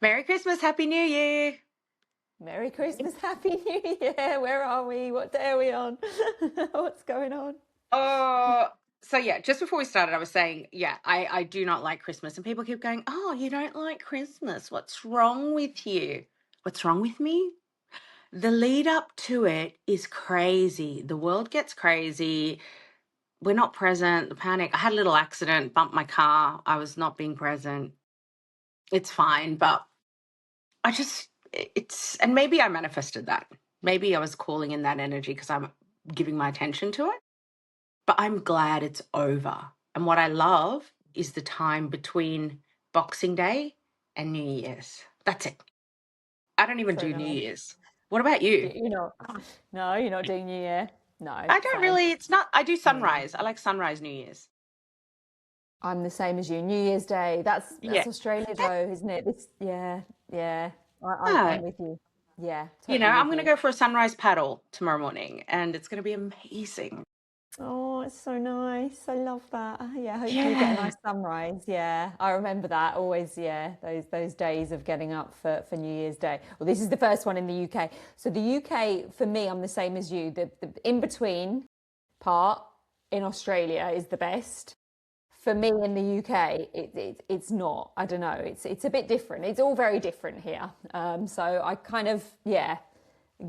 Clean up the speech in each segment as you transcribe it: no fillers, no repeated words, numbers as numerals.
Merry Christmas, Happy New Year. Merry Christmas, Happy New Year. Where are we? What day are we on? What's going on? Oh, so yeah, just before we started, I was saying, yeah, I do not like Christmas. And people keep going, oh, you don't like Christmas. What's wrong with you? What's wrong with me? The lead up to it is crazy. The world gets crazy. We're not present. The panic. I had a little accident, bumped my car. I was not being present. It's fine, but and maybe I manifested that. Maybe I was calling in that energy because I'm giving my attention to it. But I'm glad it's over. And what I love is the time between Boxing Day and New Year's. That's it. I don't even So do New nice. Year's. What about you? You're not. No, you're not doing New Year. No, I don't same. really, it's not, I do Yeah. sunrise. I like sunrise New Year's. I'm the same as you. New Year's Day. That's Yeah. Australia though, isn't it? Yeah, yeah. I'm Yeah. with you. Yeah, You know, totally I'm with going to you. go for a sunrise paddle tomorrow morning and it's going to be amazing. Oh, it's so nice. I love that. Yeah, hopefully you get a Yeah. nice sunrise. Yeah, I remember that always. Yeah, those days of getting up for New Year's Day. Well, this is the first one in the UK. So the UK for me, I'm the same as you. The in between part in Australia is the best. For me in the UK, it's not. I don't know. It's a bit different. It's all very different here. So I kind of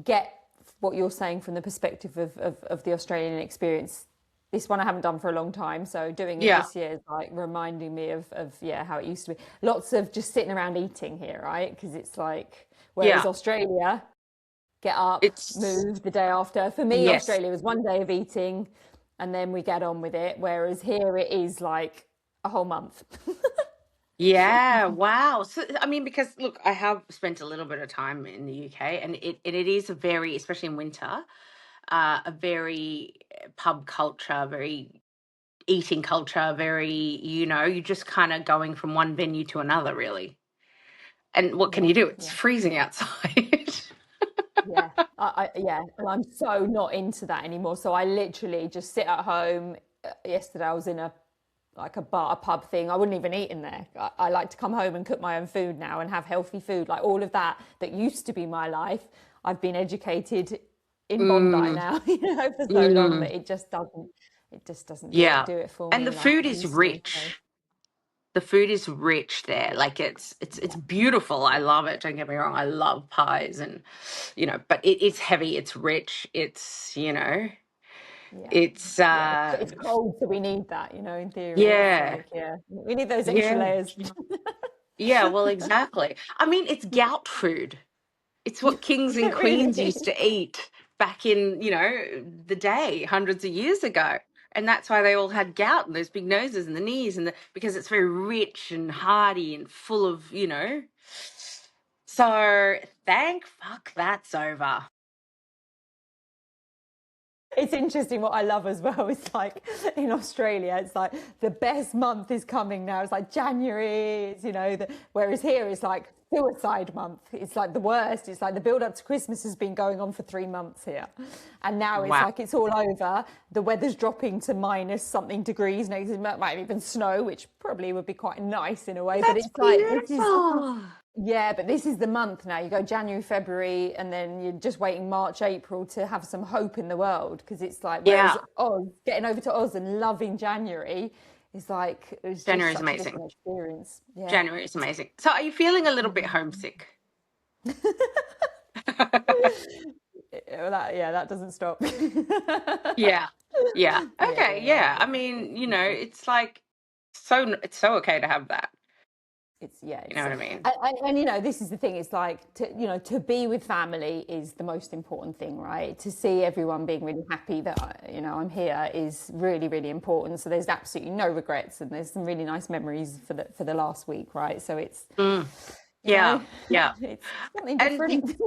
get what you're saying from the perspective of the Australian experience. This one I haven't done for a long time, so doing it Yeah. this year is like reminding me of how it used to be. Lots of just sitting around eating here, right? Because it's like, whereas Yeah. Australia, get up, It's, move the day after. For me, yes. Australia was one day of eating and then we get on with it, whereas here it is like a whole month. Yeah, wow. So, I mean, because look, I have spent a little bit of time in the UK, and it is a very, especially in winter, a very pub culture, very eating culture, very, you're just kind of going from one venue to another, really. And what can Yeah, you do? It's yeah. freezing outside. Yeah, yeah, and I'm so not into that anymore. So I literally just sit at home. Yesterday I was in a like a bar, a pub thing. I wouldn't even eat in there. I like to come home and cook my own food now and have healthy food. Like all of that that used to be my life. I've been educated in Bondi Mm, now, for so long mm, that it just doesn't yeah. do it for And the me like food it is used to. So rich. The food is rich there. Like it's yeah, beautiful. I love it. Don't get me wrong. I love pies and but it's heavy, it's rich, yeah, it's yeah. It's cold, so we need that, in theory. It's yeah. like, yeah, we need those extra Yeah. layers. Yeah, well, exactly. I mean, it's gout food. It's what kings and It really queens used is. to eat back in, the day, hundreds of years ago. And that's why they all had gout and those big noses and the knees because it's very rich and hearty and full of. So thank fuck that's over. It's interesting what I love as well. It's like in Australia, it's like the best month is coming now. It's like January, whereas here it's like suicide month. It's like the worst. It's like the build up to Christmas has been going on for 3 months here. And now it's Wow. like it's all over. The weather's dropping to minus something degrees. Next, it might even snow, which probably would be quite nice in a way. But That's it's like, this is beautiful. yeah, but this is the month now. You go January, February, and then you're just waiting March, April to have some hope in the world because it's like, whereas Yeah. Oz, getting over to Oz and loving January is like, it's just January is such a amazing. different experience. Yeah. January is amazing. So are you feeling a little bit Mm. homesick? Yeah, that doesn't stop. Yeah. Yeah. Yeah, Okay. Yeah. I it's mean, beautiful. it's so okay to have that. Yeah, You know what I mean? this is the thing. It's like to be with family is the most important thing, right? To see everyone being really happy that I'm here is really, really important. So there's absolutely no regrets, and there's some really nice memories for the last week, right? So it's Mm, you yeah. know Yeah. it's something And different.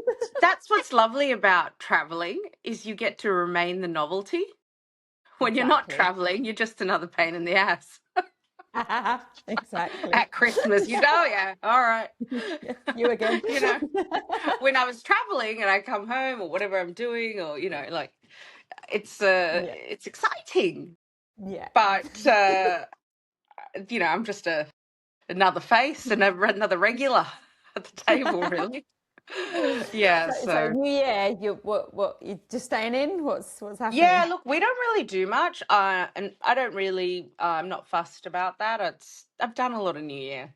that's what's lovely about traveling is you get to remain the novelty. When you're not Exactly. traveling, you're just another pain in the ass. Exactly. At Christmas, oh yeah, all right. You again. you know, when I was traveling and I come home or whatever I'm doing, or like Yeah. it's exciting. Yeah. But I'm just another face and another regular. at the table, really. Yeah, So so New Year, you just staying in? What's yeah, happening? look, we don't really do much, and I don't really, I'm not fussed about that. I've done a lot of New Year.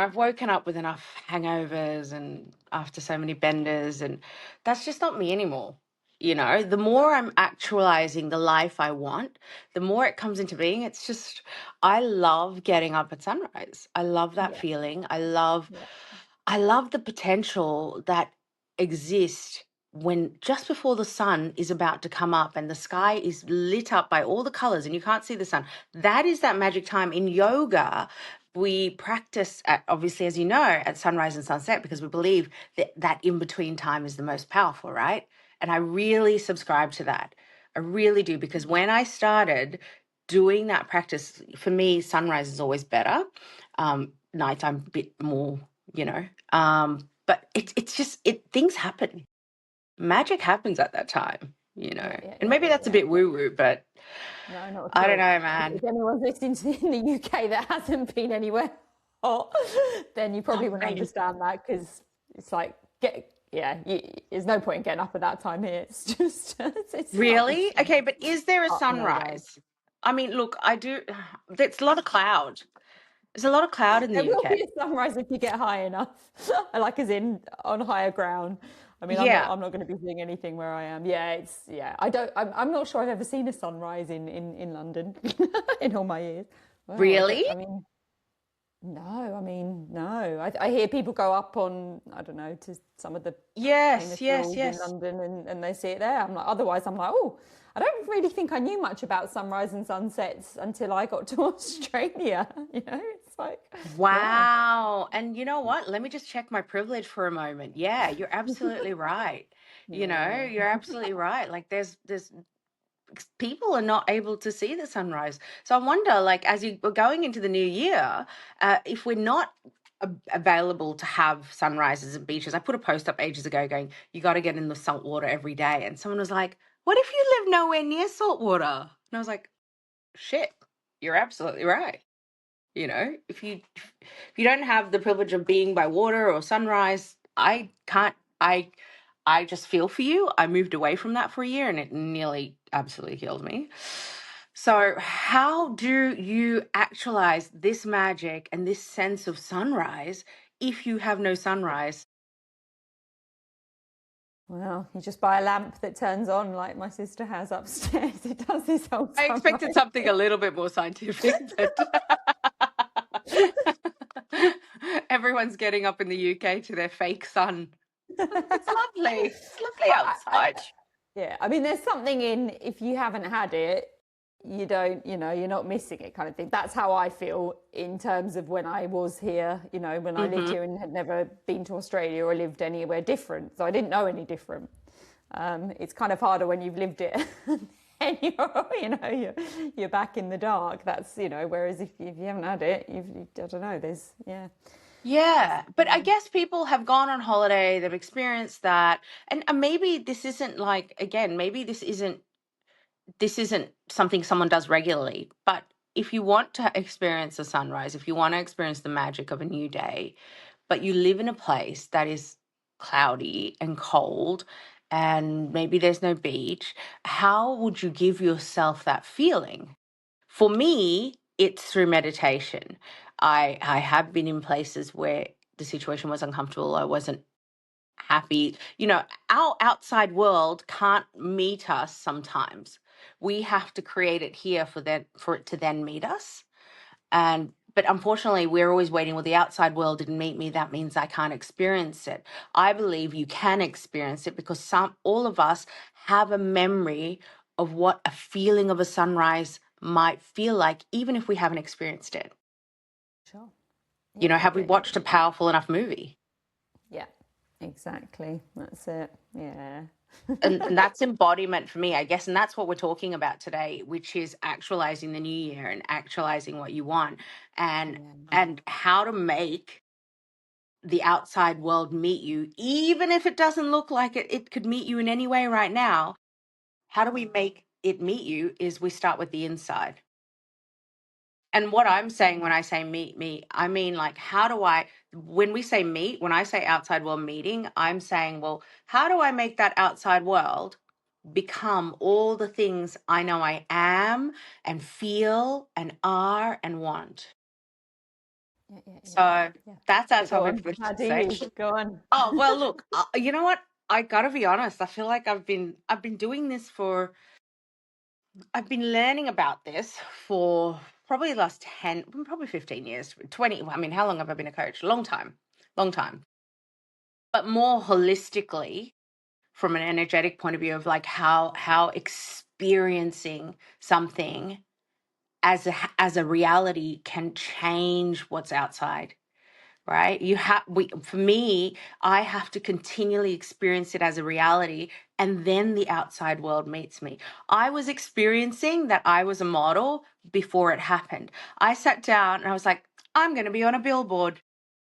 I've woken up with enough hangovers and after so many benders, and that's just not me anymore. The more I'm actualizing the life I want, the more it comes into being. I love getting up at sunrise. I love that Yeah, feeling. I yeah, love the potential that exists when just before the sun is about to come up and the sky is lit up by all the colors and you can't see the sun. That is that magic time. In yoga, we practice obviously, as you know, at sunrise and sunset, because we believe that that in between time is the most powerful, right? And I really subscribe to that. I really do, because when I started doing that practice, for me, sunrise is always better. Nighttime a bit more, but it's just things happen. Magic happens at that time, yeah, yeah, and yeah, maybe yeah, that's a yeah. bit woo woo, but No, not at I don't all. know, If man. anyone's listening to in the UK that hasn't been anywhere hot, then you probably Oh, wouldn't really? understand that because it's like there's no point in getting up at that time here. It's just it's hot. Really? Okay, but is there a No way. sunrise? I mean, look, I do. There's a lot of cloud. There's a lot of cloud in the There will UK. be a sunrise if you get high enough, like as in on higher ground. I mean, I'm not Yeah. I'm not going to be seeing anything where I am. Yeah, it's yeah. I'm not sure I've ever seen a sunrise in London in all my years. Well, Really? I mean, no, I mean, no. I hear people go up on, I don't know, to some of the Yes, famous yes, hills in yes. London and they see it there. Otherwise, I'm like, oh, I don't really think I knew much about sunrise and sunsets until I got to Australia. It's like, yeah. Wow. And you know what? Let me just check my privilege for a moment. Yeah, you're absolutely right. Yeah. You're absolutely right. Like there's people are not able to see the sunrise. So I wonder, like, as you were going into the new year, if we're not available to have sunrises and beaches. I put a post up ages ago going, you got to get in the salt water every day. And someone was like, what if you live nowhere near salt water? And I was like, shit, you're absolutely right. If you don't have the privilege of being by water or sunrise, I can't. I just feel for you. I moved away from that for a year, and it nearly absolutely killed me. So, how do you actualize this magic and this sense of sunrise if you have no sunrise? Well, you just buy a lamp that turns on like my sister has upstairs. It does this whole I expected sunrise something a thing. little bit more scientific, but everyone's getting up in the UK to their fake sun. It's lovely. It's lovely I, outside. Yeah, I mean, there's something in if you haven't had it, you don't, you're not missing it kind of thing. That's how I feel in terms of when I was here, when I lived Hmm. here and had never been to Australia or lived anywhere different. So I didn't know any different. It's kind of harder when you've lived it and you're back in the dark. That's, whereas if you haven't had it, I don't know, yeah. Yeah, but I guess people have gone on holiday, they've experienced that, and maybe this isn't like, again, maybe this isn't something someone does regularly, but if you want to experience a sunrise, if you want to experience the magic of a new day, but you live in a place that is cloudy and cold and maybe there's no beach, how would you give yourself that feeling? For me, it's through meditation. I have been in places where the situation was uncomfortable. I wasn't happy. Our outside world can't meet us sometimes. We have to create it here for it to then meet us. But unfortunately, we're always waiting. Well, the outside world didn't meet me. That means I can't experience it. I believe you can experience it because all of us have a memory of what a feeling of a sunrise might feel like, even if we haven't experienced it. Sure. Yeah, Have we yeah, yeah, watched a powerful enough movie? yeah. Exactly. That's it. Yeah. And that's embodiment for me, I guess. And that's what we're talking about today, which is actualizing the new year and actualizing what you want, and Yeah. and how to make the outside world meet you, even if it doesn't look like it could meet you in any way right now. How do we make it meet you is we start with the inside. And what I'm saying when I say meet me, I mean, like, how do I, when we say meet, when I say outside world meeting, I'm saying, well, how do I make that outside world become all the things I know I am and feel and are and want? Yeah, yeah, yeah, So yeah. that's our So go topic on. for How do you? today. Go on. Oh, well, look, you know what? I gotta be honest. I feel like I've been doing this for, I've been learning about this for probably the last 10, probably 15 years, 20. I mean, how long have I been a coach? Long time, long time. But more holistically, from an energetic point of view of like how experiencing something as a reality can change what's outside. Right? For me, I have to continually experience it as a reality, and then the outside world meets me. I was experiencing that I was a model before it happened. I sat down and I was like, I'm going to be on a billboard.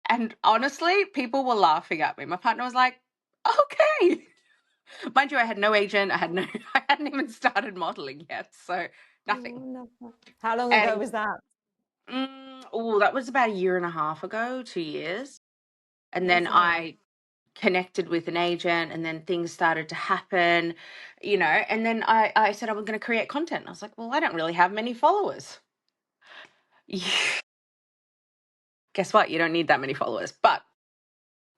And honestly, people were laughing at me. My partner was like, okay. Mind you, I had no agent. I hadn't even started modeling yet. So nothing. Oh, love that. How long ago And was that? that was about a year and a half ago, 2 years. And then Amazing. I connected with an agent, and then things started to happen, and then I said I was going to create content. I was like, well, I don't really have many followers. Guess what? You don't need that many followers, but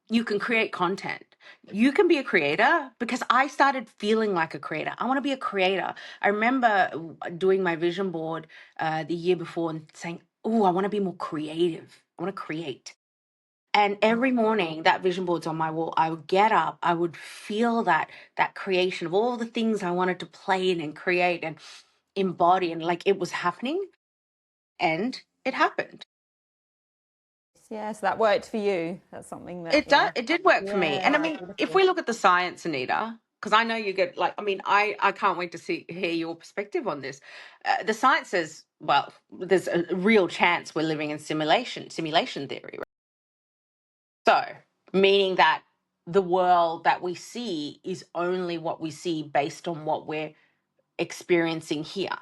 you can create content. You can be a creator, because I started feeling like a creator. I want to be a creator. I remember doing my vision board the year before and saying, oh, I want to be more creative. I want to create. And every morning that vision board's on my wall, I would get up, I would feel that creation of all the things I wanted to play in and create and embody, and like it was happening, and it happened. Yeah, so that worked for you. That's something that, It yeah. did work for me. And I Yeah, mean, if beautiful. we look at the science, Anita, because I know you get like, I mean, I can't wait to hear your perspective on this. The science says, well, there's a real chance we're living in simulation theory. So, meaning that the world that we see is only what we see based on what we're experiencing here,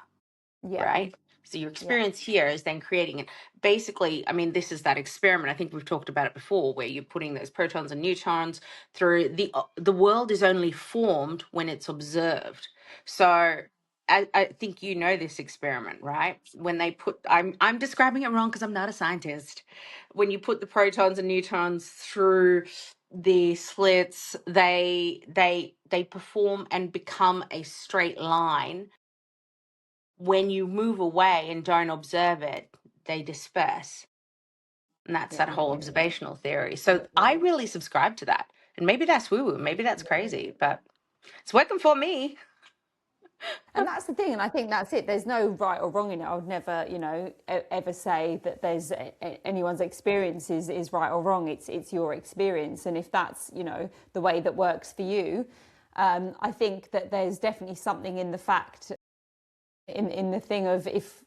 Yeah, right? So your yeah, experience here is then creating it. Basically, I mean, this is that experiment. I think we've talked about it before, where you're putting those protons and neutrons through the world is only formed when it's observed. So I think you know this experiment, right? When they put, I'm describing it wrong because I'm not a scientist. When you put the protons and neutrons through the slits, they perform and become a straight line. When you move away and don't observe it, they disperse. And that's yeah, that whole yeah, yeah, observational theory. So I really subscribe to that. And maybe that's woo woo, maybe that's crazy, but it's working for me. and that's the thing, and I think that's it. There's no right or wrong in it. I would never, ever say that there's anyone's experience is right or wrong. It's your experience, and if that's the way that works for you, I think that there's definitely something in the fact, in the thing of, if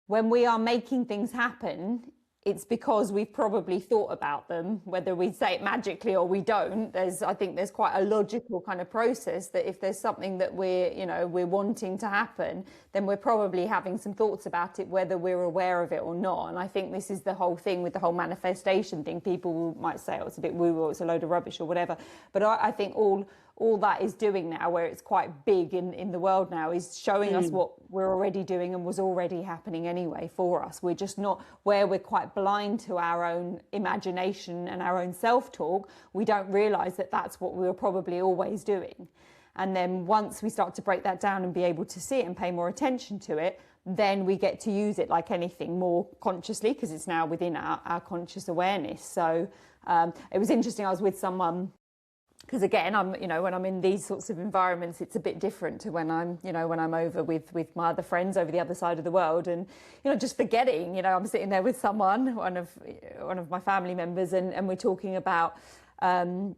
when we are making things happen, it's because we've probably thought about them, whether we say it magically or we don't. I think there's quite a logical kind of process that if there's something that we're wanting to happen, then we're probably having some thoughts about it, whether we're aware of it or not. And I think this is the whole thing with the whole manifestation thing. People might say, oh, it's a bit woo or it's a load of rubbish or whatever. But I think all that is doing now, where it's quite big in the world now, is showing us what we're already doing and was already happening anyway for us. We're just not, where we're quite blind to our own imagination and our own self-talk, we don't realise that that's what we were probably always doing. And then once we start to break that down and be able to see it and pay more attention to it, then we get to use it, like anything, more consciously, because it's now within our conscious awareness. So it was interesting. I was with someone, because again, I'm, when I'm in these sorts of environments, it's a bit different to when I'm over with my other friends over the other side of the world, and just forgetting, I'm sitting there with someone, one of my family members, and we're talking about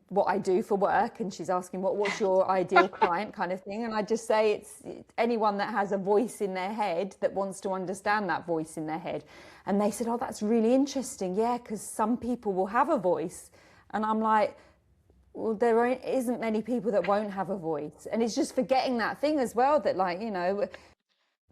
what I do for work, and she's asking what's your ideal client kind of thing, and I just say it's anyone that has a voice in their head that wants to understand that voice in their head. And they said, oh, that's really interesting, yeah, because some people will have a voice, and I'm like, well, there isn't many people that won't have a voice. And it's just forgetting that thing as well, that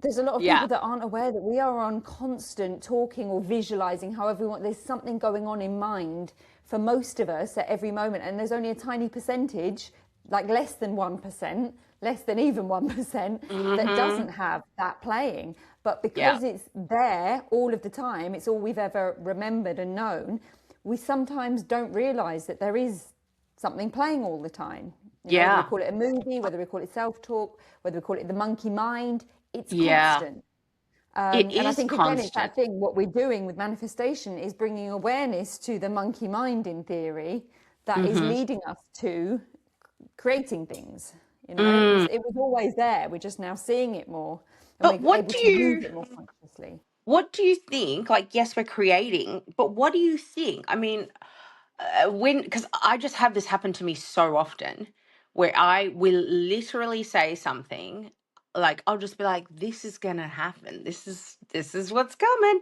there's a lot of Yeah. people that aren't aware that we are on constant talking or visualizing, however we want. There's something going on in mind for most of us at every moment, and there's only a tiny percentage, like less than 1%, less than even 1%, that Mm-hmm. doesn't have that playing. But Yeah. because it's there all of the time, it's all we've ever remembered and known, we sometimes don't realize that there is something playing all the time. You know, whether we Yeah. call it a movie, whether we call it self-talk, whether we call it the monkey mind, it's Yeah. constant. It And I is think, again, it's constant. that thing, what we're doing with manifestation is bringing awareness to the monkey mind, in theory, that is Mm-hmm. leading us to creating things. You know, Mm. it was always there. We're just now seeing it more, and But we're able to use it more consciously. what do you think? Like, yes, we're creating, but what do you think? I mean, because I just have this happen to me so often, where I will literally say something, like I'll just be like, "This is gonna happen. This is what's coming,"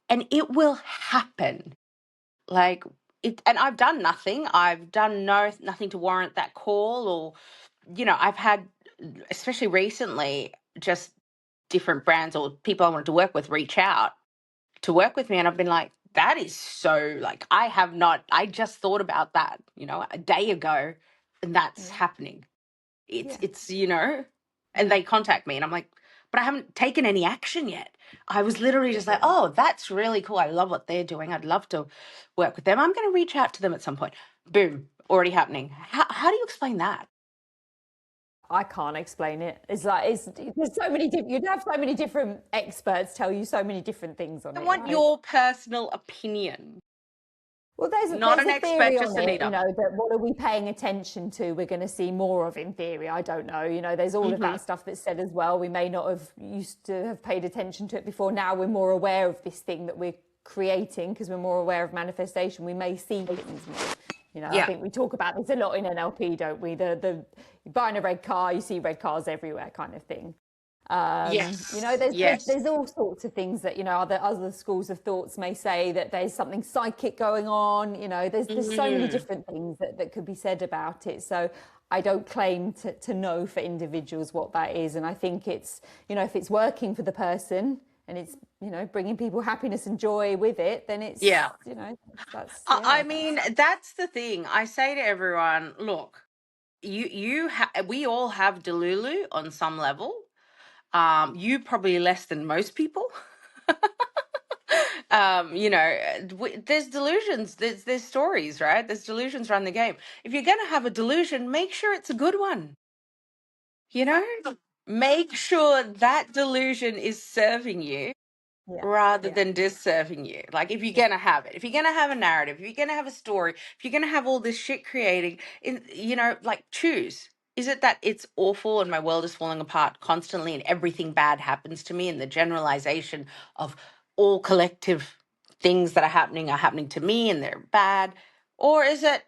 and it will happen. Like it, and I've done nothing. I've done nothing to warrant that call, or I've had, especially recently, just different brands or people I wanted to work with reach out to work with me, and I've been like, that is so, like, I just thought about that a day ago, and that's Yeah, happening. it's yeah, it's you know and yeah, they contact me, and I'm like, but I haven't taken any action yet. I was literally just like, yeah. oh, that's really cool, I love what they're doing, I'd love to work with them, I'm going to reach out to them at some point. Boom, already happening. How do you explain that? I can't explain it. It's like there's so many you'd have so many different experts tell you so many different things on I it, want right? your personal opinion. Well, Not there's an a expert, theory just on it, Anita. that what are we paying attention to? We're going to see more of, in theory. I don't know. There's all of Hmm. that stuff that's said as well. We may not have used to have paid attention to it before. Now we're more aware of this thing that we're creating because we're more aware of manifestation. We may see things more. I Yeah. think we talk about this a lot in NLP, don't we? You're buying a red car, you see red cars everywhere, kind of thing. Yes. Yes. There's all sorts of things that other schools of thoughts may say, that there's something psychic going on. There's so many Mm. different things that could be said about it. So I don't claim to know for individuals what that is, and I think it's if it's working for the person and it's bringing people happiness and joy with it, then Yeah. that's I yeah, mean, that's that's the thing. I say to everyone, look, we all have Delulu on some level. You probably less than most people. There's delusions, there's stories, right? There's delusions run the game. If you're going to have a delusion, make sure it's a good one. You know, make sure that delusion is serving you yeah, rather yeah, than just serving you. Like, if you're yeah, gonna have it, if you're gonna have a narrative, if you're gonna have a story, if you're gonna have all this shit creating, like, choose. Is it that it's awful and my world is falling apart constantly and everything bad happens to me, and the generalization of all collective things that are happening to me and they're bad? Or is it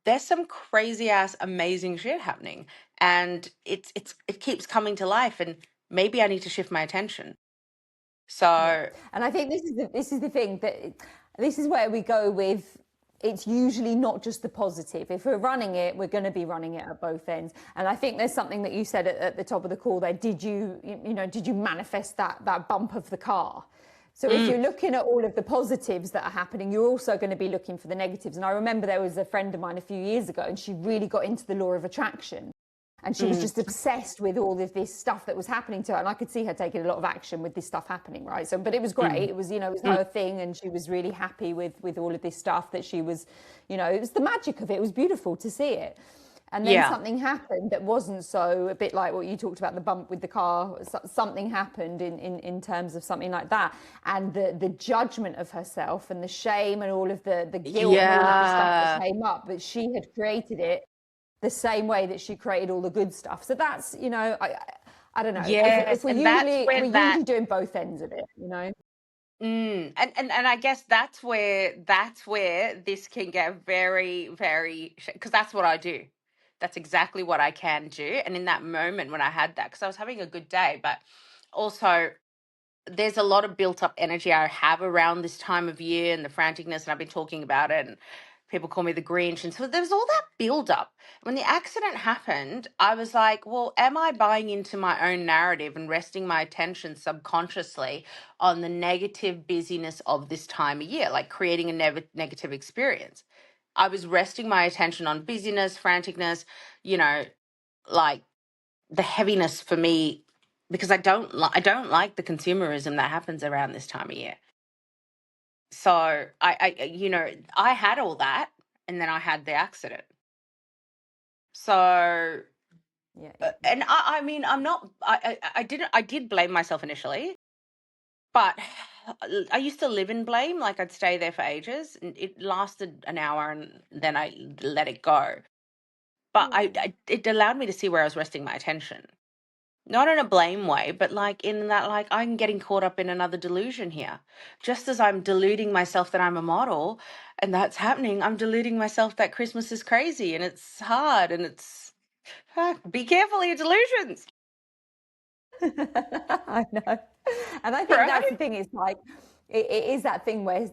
there's some crazy ass amazing shit happening, and it keeps coming to life, and maybe I need to shift my attention. yeah. So And I think this is the thing, that this is where we go with, it's usually not just the positive. If we're running it, we're going to be running it at both ends. And I think there's something that you said at the top of the call there. Did you manifest that bump of the car? So if mm, you're looking at all of the positives that are happening, you're also going to be looking for the negatives. And I remember there was a friend of mine a few years ago, and she really got into the law of attraction. And she was mm, just obsessed with all of this stuff that was happening to her. And I could see her taking a lot of action with this stuff happening, right? So, but it was great. mm, It was mm. her thing. And she was really happy with all of this stuff that she was, it was the magic of it. It was beautiful to see it. And then Yeah. something happened that wasn't so, a bit like what you talked about, the bump with the car. Something happened in terms of something like that. And the judgment of herself and the shame and all of the guilt and all of the stuff that Yeah. came up, that she had created it the same way that she created all the good stuff. So that's, I don't know. If Yes. And that's where we're that usually doing both ends of it. and I guess that's where this can get very, very, because that's what I do. That's exactly what I can do. And in that moment when I had that, because I was having a good day, but also there's a lot of built up energy I have around this time of year and the franticness, and I've been talking about it, and People call me the Grinch. And so there was all that build up. When the accident happened, I was like, well, am I buying into my own narrative and resting my attention subconsciously on the negative busyness of this time of year, like creating a negative experience? I was resting my attention on busyness, franticness, you know, like the heaviness for me, because I don't like the consumerism that happens around this time of year. So I had all that, and then I had the accident. So, Yeah. and I mean, I did blame myself initially, but I used to live in blame. Like I'd stay there for ages, and it lasted an hour, and then I let it go. But it allowed me to see where I was resting my attention. Not in a blame way, but like in that, like I'm getting caught up in another delusion here. Just as I'm deluding myself that I'm a model and that's happening, I'm deluding myself that Christmas is crazy and it's hard and be careful of your delusions, I know. And I think that's right? the thing, it's like, it is that thing where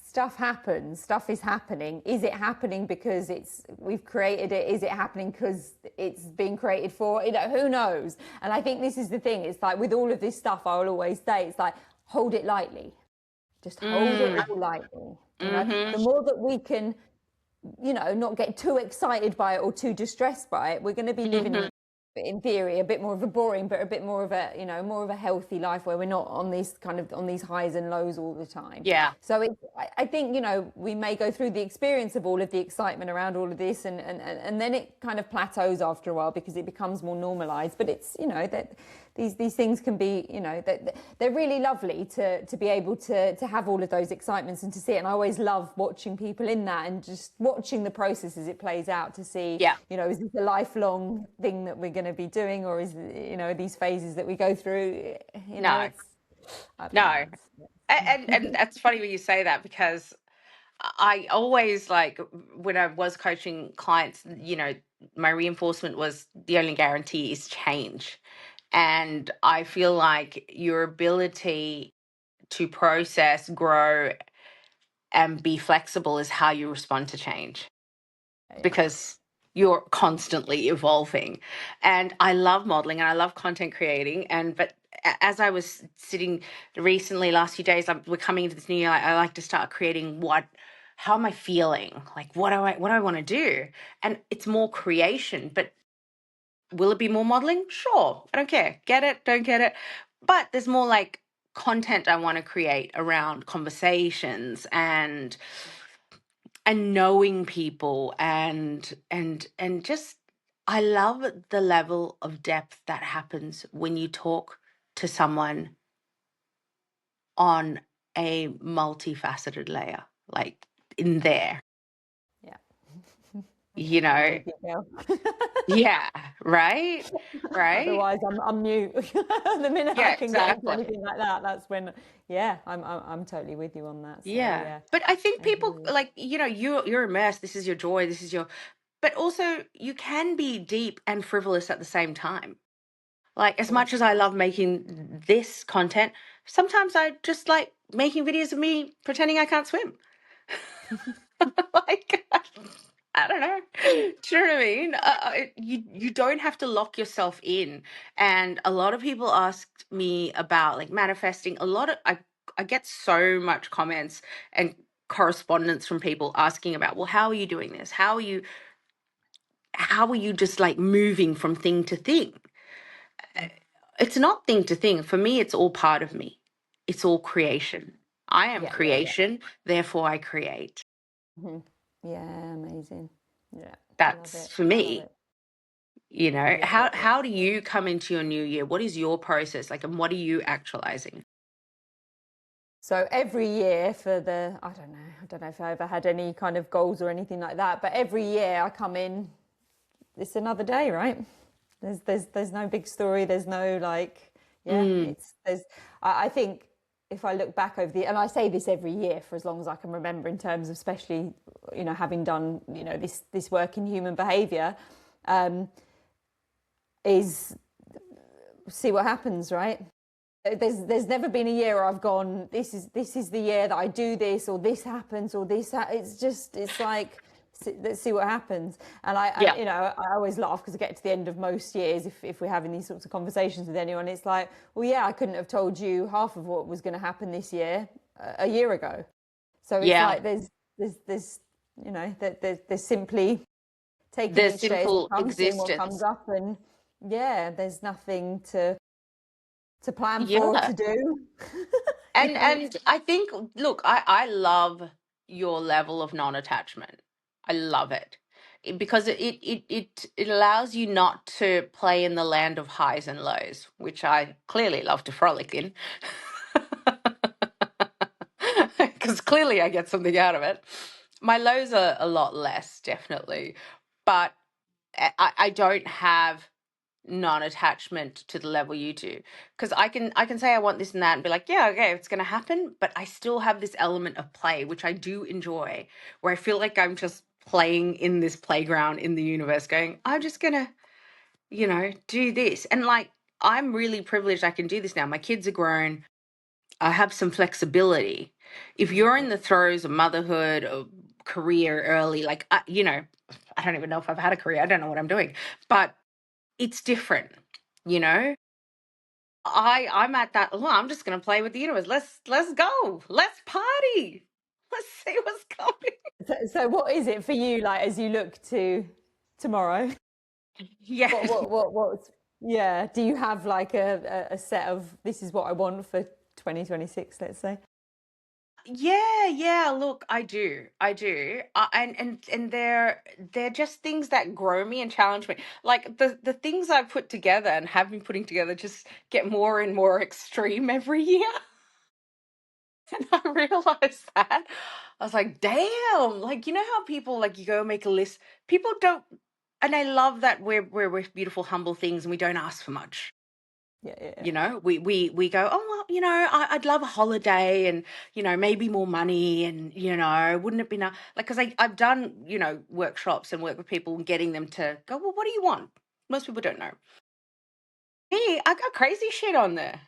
stuff happens, stuff is happening. Is it happening because we've created it? Is it happening because it's being created for, who knows? And I think this is the thing, it's like with all of this stuff, I will always say, it's like, hold it lightly. Just hold it all lightly. Mm-hmm. The more that we can, not get too excited by it or too distressed by it, we're going to be living in theory a bit more of a boring but a bit more of a more of a healthy life where we're not on these highs and lows all the time. Yeah. So I think we may go through the experience of all of the excitement around all of this and then it kind of plateaus after a while because it becomes more normalized. But it's that these things can be that they're really lovely to be able to have all of those excitements and to see it. And I always love watching people in that and just watching the process as it plays out to see is this a lifelong thing that we're going to be doing, or is these phases that we go through No. And that's funny when you say that, because I always, like, when I was coaching clients, my reinforcement was the only guarantee is change. And I feel like your ability to process, grow, and be flexible is how you respond to change, because you're constantly evolving. And I love modeling and I love content creating. But as I was sitting recently, last few days, we're coming into this new year, I like to start creating how am I feeling? Like, what do I want to do? And it's more creation, but will it be more modeling? Sure. I don't care. Get it, don't get it. But there's more like content I want to create around conversations and knowing people and just, I love the level of depth that happens when you talk to someone on a multifaceted layer, like in there, you I'm know. with you, girl. Yeah, right, right. Otherwise, I'm mute. The minute I Yeah, can get into exactly. anything like that, that's when, I'm totally with you on that. So Yeah, but I think I people, hear you. like, you're immersed. This is your joy. This is your, but also you can be deep and frivolous at the same time. Like, Of as much course. as I love making this content, sometimes I just like making videos of me pretending I can't swim. Like, I don't know. Do you know what I mean? You don't have to lock yourself in. And a lot of people asked me about like manifesting. I get so much comments and correspondence from people asking about, well, how are you doing this? How are you just like moving from thing to thing? It's not thing to thing. For me, it's all part of me. It's all creation. I am Yeah. creation, therefore I create. Mhm. Yeah, amazing. Yeah, I love That's it. for I love me. it. Yeah. How do you come into your new year? What is your process like, and what are you actualizing? So every year I don't know if I ever had any kind of goals or anything like that, but every year I come in, it's another day, right? There's no big story. There's no like, Mm, it's there's. I think if I look back over and I say this every year for as long as I can remember, in terms of especially having done this work in human behaviour, is see what happens, right? There's never been a year where I've gone, this is the year that I do this, or this happens, or it's like, let's see what happens. And Yeah. I always laugh because I get to the end of most years, if we're having these sorts of conversations with anyone, it's like, well, yeah, I couldn't have told you half of what was going to happen this year a year ago. So it's Yeah. like there's simply taking The each day as it simple comes, seeing what comes existence. up, and yeah, there's nothing to plan for or Yeah. to do. And I think, look, I love your level of non-attachment. I love it. Because it allows you not to play in the land of highs and lows, which I clearly love to frolic in. Because clearly I get something out of it. My lows are a lot less, definitely, but I don't have non-attachment to the level you do, because I can say I want this and that and be like, yeah, okay, it's going to happen, but I still have this element of play, which I do enjoy, where I feel like I'm just playing in this playground in the universe, going, I'm just going to, do this. And like, I'm really privileged I can do this now. My kids are grown. I have some flexibility. If you're in the throes of motherhood or career early, like, I don't even know if I've had a career. I don't know what I'm doing, but it's different, you know. I'm at that. Oh, I'm just gonna play with the universe. Let's go. Let's party. Let's see what's coming. So what is it for you, like, as you look to tomorrow? Yeah. What's yeah? Do you have like a set of, this is what I want for 2026, let's say? Yeah. Look, I do, and they're just things that grow me and challenge me. Like the things I put together and have been putting together just get more and more extreme every year. And I realized that. I was like, damn, like, you know how people, like, you go make a list. People don't, and I love that we're beautiful, humble things and we don't ask for much. Yeah. We go, oh, well, I'd love a holiday and, maybe more money and, wouldn't it be nice? Like, because I've done, workshops and work with people and getting them to go, well, what do you want? Most people don't know. Me, I got crazy shit on there.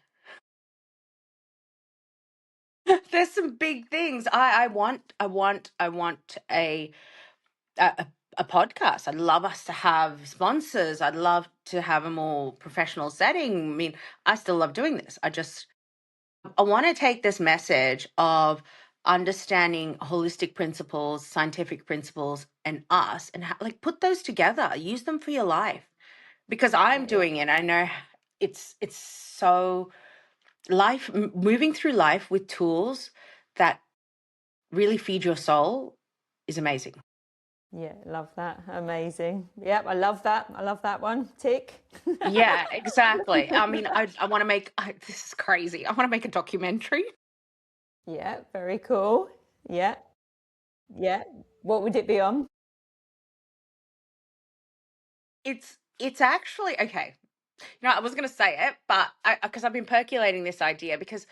There's some big things. I want a a podcast. I'd love us to have sponsors. I'd love to have a more professional setting. I mean, I still love doing this. I want to take this message of understanding holistic principles, scientific principles, and us, and like put those together. Use them for your life, because I'm Yeah. doing it. I know it's so moving through life with tools that really feed your soul is amazing. Yeah, love that. Amazing. Yep, I love that. I love that one. Tick. Yeah, exactly. I mean, I want to this is crazy. I want to make a documentary. Yeah, very cool. Yeah, yeah. What would it be on? It's actually okay. I was going to say it, but because I've been percolating this idea, because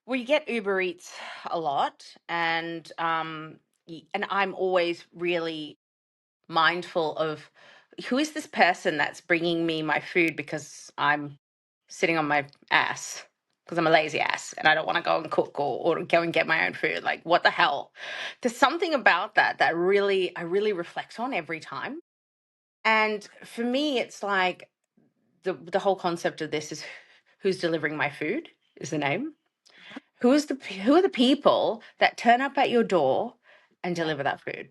we get Uber Eats a lot, and I'm always really mindful of who is this person that's bringing me my food, because I'm sitting on my ass, because I'm a lazy ass and I don't want to go and cook or go and get my own food. Like, what the hell? There's something about that really I really reflect on every time. And for me, it's like the whole concept of this is, who's delivering my food is the name. Who are the people that turn up at your door and Yeah, deliver that food?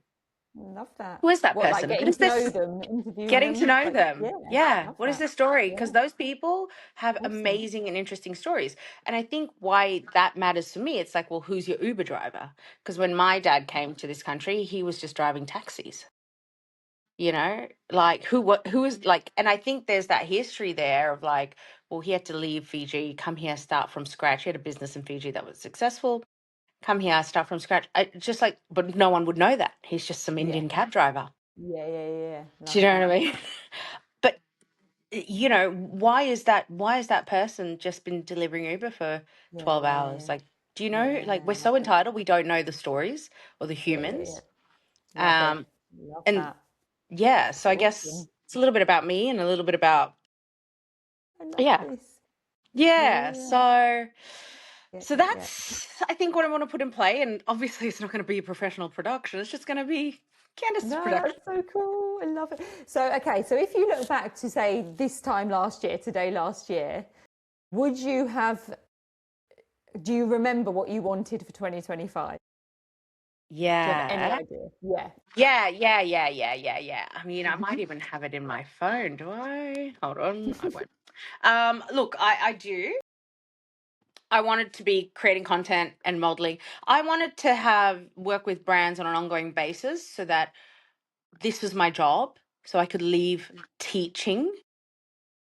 love that. Who is that What, like person? What getting is to know this? them, interviewing Getting to them? know Like, them. yeah, Yeah. love What is that. their story? Yeah, Because those people have awesome. amazing and interesting stories. And I think why that matters for me, it's like, well, who's your Uber driver? Because when my dad came to this country, he was just driving taxis. Like, who is like, and I think there's that history there of like, well, he had to leave Fiji, come here, start from scratch. He had a business in Fiji that was successful. Come here, start from scratch. Just like, but no one would know that. He's just some Yeah, Indian cab driver. yeah. Do Love you know what that. I mean? But why is that person just been delivering Uber for 12 hours? Yeah, Like, do you know, like, we're yeah, so entitled, we don't know the stories or the yeah. humans. Love it. Um, Love and that. yeah, so I guess Awesome. it's a little bit about me and a little bit about, I love yeah, this. Yeah, Yeah, yeah, so yeah, yeah. that's I think what I want to put in play, and obviously it's not going to be a professional production. It's just going to be Candice's No, production. that's so cool. I love it. So, okay, so if you look back to say this time last year, today last year, would you have, do you remember what you wanted for 2025? Do you have any Yeah. idea? Yeah. Yeah. I mean, I might even have it in my phone. Do I? Hold on. I won't. Look, I do. I wanted to be creating content and modeling. I wanted to have work with brands on an ongoing basis so that this was my job, so I could leave teaching.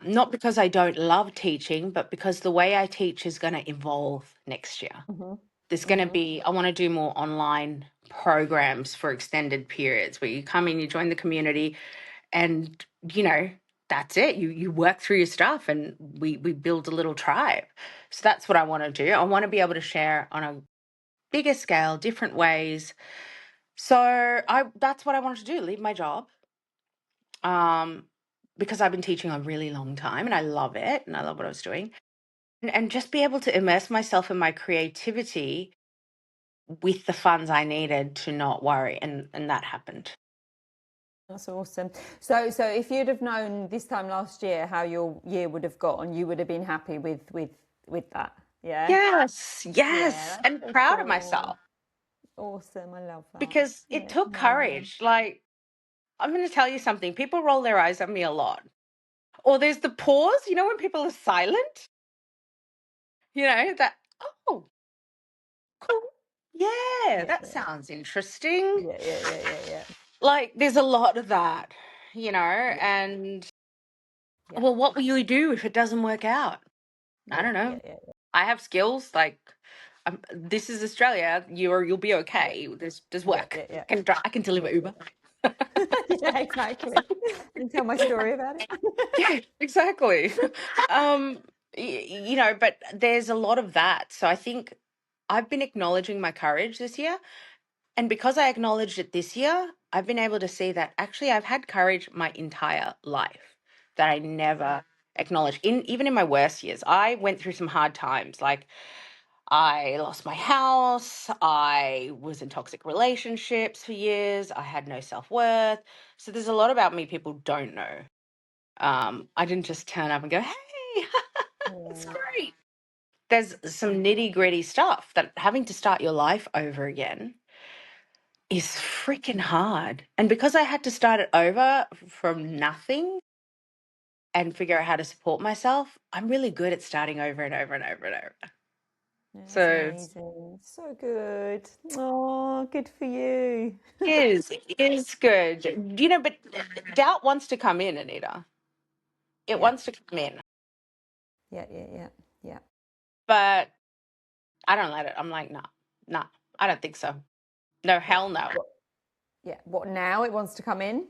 Not because I don't love teaching, but because the way I teach is going to evolve next year. Mm-hmm. There's going to Mm-hmm. be, I want to do more online programs for extended periods where you come in, you join the community, and, that's it. You work through your stuff and we build a little tribe. So that's what I want to do. I want to be able to share on a bigger scale, different ways. So that's what I wanted to do, leave my job. Um, because I've been teaching a really long time and I love it and I love what I was doing. And just be able to immerse myself in my creativity with the funds I needed to not worry. And that happened. That's awesome. So if you'd have known this time last year how your year would have gone, you would have been happy with that. Yeah. Yes, Yeah, yes. that's And so proud of cool. myself Awesome. I love that. because it Yeah, took amazing. courage. Like, I'm going to tell you something. People roll their eyes at me a lot. Or there's the pause, when people are silent, that, oh, cool. Yeah, Yeah, that yeah, sounds interesting. yeah, yeah, yeah, yeah, yeah. Like, there's a lot of that, Yeah, and yeah, well, what will you do if it doesn't work out? I yeah, don't yeah, know. yeah, I have skills. Like, this is Australia. You'll be yeah, okay. There's yeah, work. yeah, yeah, I can yeah, deliver Uber. yeah. Yeah, exactly. And tell my story about it. Yeah, exactly. um, but there's a lot of that. So I think I've been acknowledging my courage this year. And because I acknowledged it this year, I've been able to see that actually I've had courage my entire life that I never acknowledged. Even in my worst years, I went through some hard times. Like, I lost my house. I was in toxic relationships for years. I had no self-worth. So there's a lot about me people don't know. I didn't just turn up and go, hey, it's Yeah. great. There's some nitty-gritty stuff that having to start your life over again is freaking hard. And because I had to start it over from nothing and figure out how to support myself, I'm really good at starting over and over and over and over. Yeah, that's So amazing. So good. Oh, good for you. it is good. But doubt wants to come in, Anita. It Yeah, wants to come in. yeah, yeah, yeah, yeah. But I don't let it. I'm like, nah, I don't think so. No, hell no. What? Yeah. What now? It wants to come in.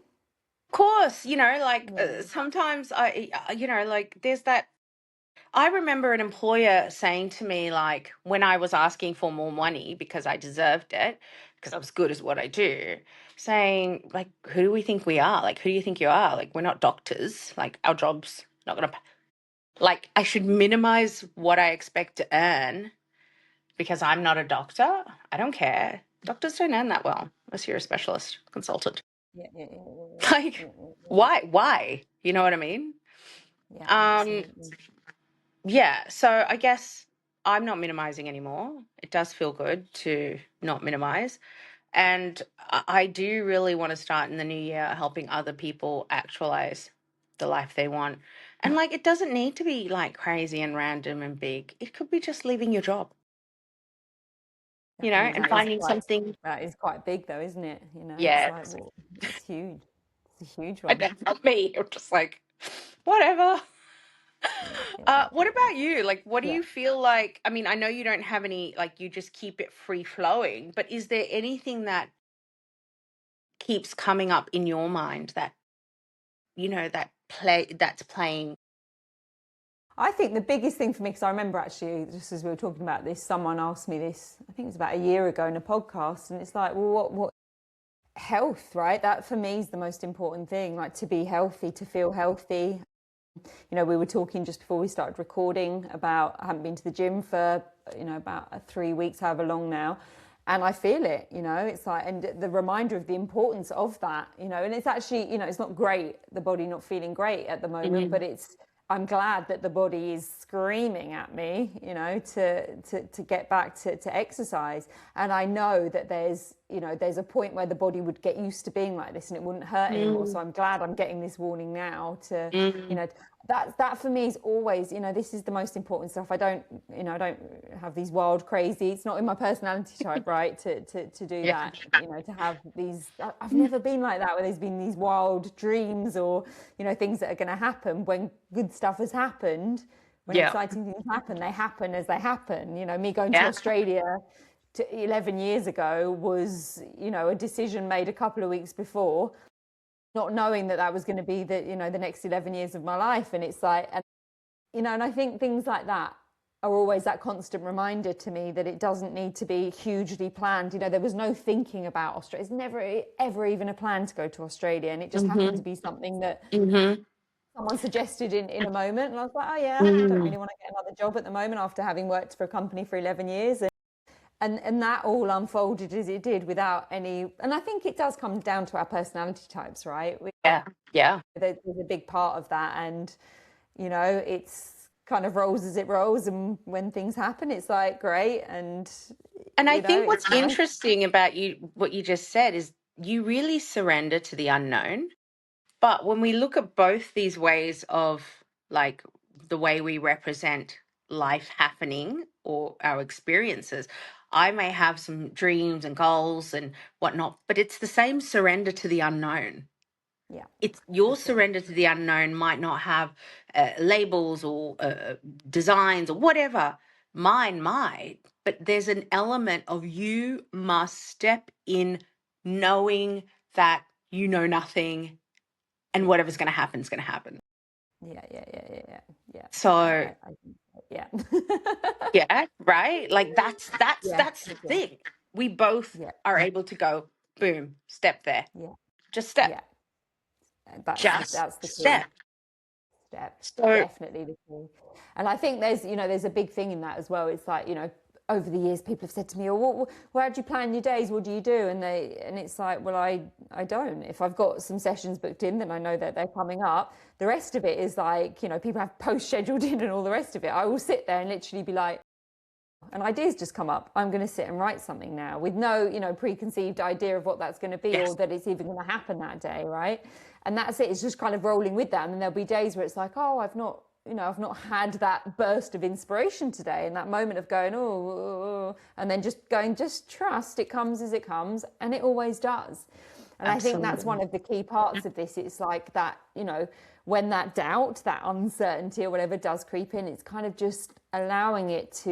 Course, like Yeah. sometimes like there's that. I remember an employer saying to me, like, when I was asking for more money because I deserved it, because I was good at what I do, saying, like, who do we think we are? Like, who do you think you are? Like, we're not doctors. Like, our job's not going to, like, I should minimize what I expect to earn because I'm not a doctor. I don't care. Doctors don't earn that well unless you're a specialist consultant. Yeah, yeah, yeah, Like, yeah, yeah, yeah, why? You know what I mean? yeah, Um, absolutely. yeah, so I guess I'm not minimizing anymore. It does feel good to not minimize. And I do really want to start in the new year helping other people actualize the life they want. And like, it doesn't need to be like crazy and random and big. It could be just leaving your job, I mean, and finding something. that is quite big, though, isn't it? You know, it's Yeah, like, well, it's huge. It's a huge I one. don't know me. I'm just like, whatever. Yeah, yeah, yeah, What yeah, yeah. about you? Like, what do Yeah. you feel like? I mean, I know you don't have any, like, you just keep it free flowing, but is there anything that keeps coming up in your mind that, that's playing? I think the biggest thing for me, because I remember actually, just as we were talking about this, someone asked me this, I think it was about a year ago in a podcast, and it's like, well, what health, right? That for me is the most important thing, like to be healthy, to feel healthy. We were talking just before we started recording about I haven't been to the gym for, about 3 weeks, however long now. And I feel it, it's like, and the reminder of the importance of that, and it's actually, it's not great, the body not feeling great at the moment, but I'm glad that the body is screaming at me, to get back to exercise. And I know that there's a point where the body would get used to being like this and it wouldn't hurt anymore. So I'm glad I'm getting this warning now to, that for me is always, this is the most important stuff. I don't have these wild, crazy, it's not in my personality type, right? To do that, to have these, I've never been like that where there's been these wild dreams or, things that are going to happen when good stuff has happened. When exciting things happen, they happen as they happen. Me going to Australia 11 years ago was, a decision made a couple of weeks before, not knowing that was going to be the next 11 years of my life. And it's like, and I think things like that are always that constant reminder to me that it doesn't need to be hugely planned. There was no thinking about Australia. It's never ever even a plan to go to Australia. And it just happened to be something that someone suggested in a moment. And I was like, oh yeah, I don't really want to get another job at the moment after having worked for a company for 11 years. And that all unfolded as it did without any, and I think it does come down to our personality types, right? There's a big part of that, and it's kind of rolls as it rolls, and when things happen, it's like great. And I think what's interesting about what you just said is you really surrender to the unknown. But when we look at both these ways of like the way we represent life happening or our experiences, I may have some dreams and goals and whatnot, but it's the same surrender to the unknown. Yeah, it's your surrender to the unknown might not have labels or designs or whatever. Mine might, but there's an element of you must step in knowing that you know nothing and whatever's going to happen is going to happen. Yeah. So yeah. yeah, right? Like that's the thing. We both are able to go, boom, step there. Yeah. Just step. Yeah. That's the step. So, definitely the key. And I think there's a big thing in that as well. It's like, over the years people have said to me, oh, where do you plan your days, what do you do? And it's like, well, I don't. If I've got some sessions booked in, then I know that they're coming up. The rest of it is like, people have post scheduled in and all the rest of it. I will sit there and literally be like, and ideas just come up. I'm going to sit and write something now with no preconceived idea of what that's going to be or that it's even going to happen that day, right? And that's it. It's just kind of rolling with that. And then there'll be days where it's like, oh, I've not had that burst of inspiration today, and that moment of going, oh, and then just trust it comes as it comes, and it always does. And I think that's one of the key parts of this. It's like that, when that doubt, that uncertainty or whatever does creep in, it's kind of just allowing it's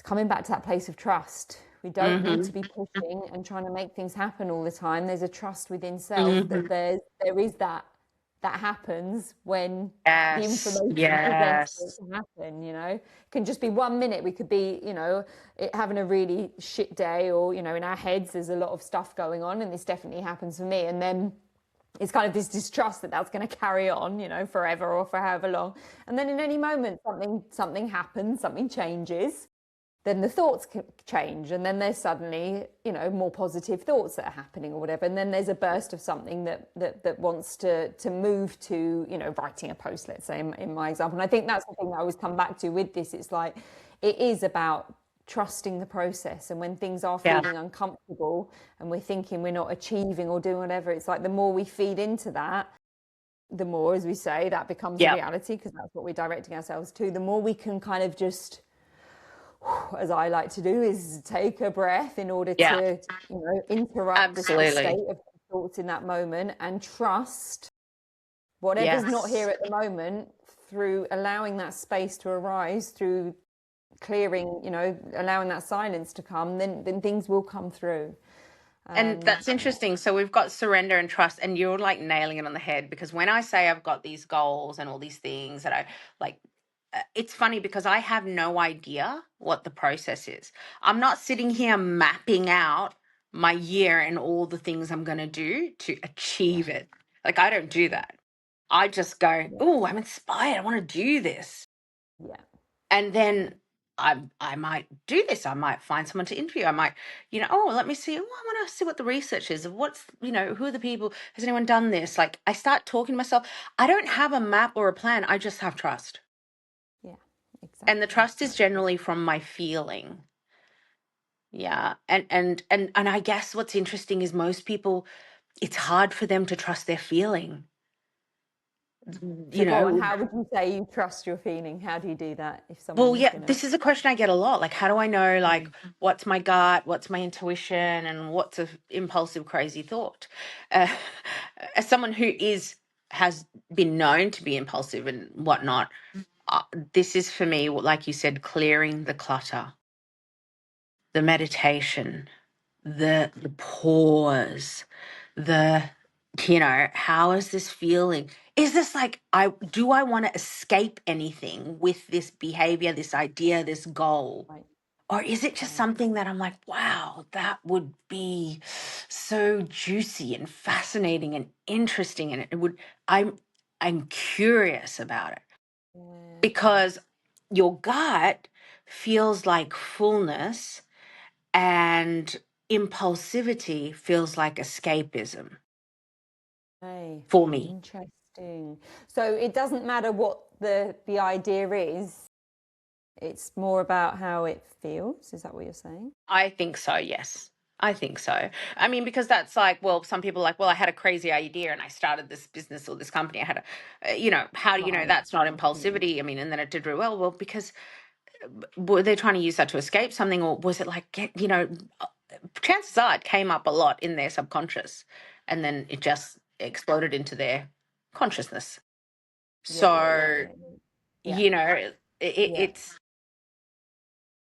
coming back to that place of trust. We don't need to be pushing and trying to make things happen all the time. There's a trust within self that there is that happens when the information presents it to happen. It can just be 1 minute. We could be, having a really shit day, or in our heads there's a lot of stuff going on, and this definitely happens for me. And then it's kind of this distrust that that's going to carry on, forever or for however long. And then in any moment, something happens, something changes. Then the thoughts can change, and then there's suddenly, more positive thoughts that are happening or whatever. And then there's a burst of something that wants to move to, writing a post, let's say, in my example. And I think that's the thing I always come back to with this. It's like, it is about trusting the process. And when things are feeling uncomfortable and we're thinking we're not achieving or doing whatever, it's like the more we feed into that, the more, as we say, that becomes a reality, because that's what we're directing ourselves to. The more we can kind of just, as I like to do, is take a breath in order to, interrupt the state of thoughts in that moment and trust whatever's not here at the moment, through allowing that space to arise, through clearing, allowing that silence to come, then things will come through. And that's interesting. So we've got surrender and trust, and you're like nailing it on the head, because when I say I've got these goals and all these things that I like, it's funny because I have no idea what the process is. I'm not sitting here mapping out my year and all the things I'm going to do to achieve it. Like, I don't do that. I just go, Yeah. oh, I'm inspired. I want to do this. Yeah. And then I might do this. I might find someone to interview. I might, oh, let me see. Oh, I want to see what the research is of what's, who are the people? Has anyone done this? Like, I start talking to myself. I don't have a map or a plan. I just have trust. Yeah. And the Exactly. trust is generally from my feeling. Yeah. And I guess what's interesting is most people, it's hard for them to trust their feeling. So go on. Know, How would you say you trust your feeling? How do you do that if Well, someone's yeah, gonna? this is a question I get a lot. Like, how do I know, like, Mm. what's my gut, what's my intuition, and what's a impulsive, crazy thought? Uh, as someone who has been known to be impulsive and whatnot, uh, this is for me, like you said, clearing the clutter, the meditation, the pause, the how is this feeling? Is this like I want to escape anything with this behavior, this idea, this goal? Right. Or is it just Right. something that I'm like, wow, that would be so juicy and fascinating and interesting, and I'm I'm curious about it Yeah. because your gut feels like fullness and impulsivity feels like escapism Hey, for me. interesting. So it doesn't matter what the idea is. It's more about how it feels. Is that what you're saying? I think so, yes. I think so. I mean, because that's like, well, some people are like, well, I had a crazy idea and I started this business or this company. I had how do you know Right. that's not Mm. impulsivity? I mean, and then it did really well. Well, because were they trying to use that to escape something, or was it like, chances are it came up a lot in their subconscious and then it just exploded into their consciousness. Yeah. Yeah. Yeah. So, Yeah. Yeah. you know, Yeah. it's,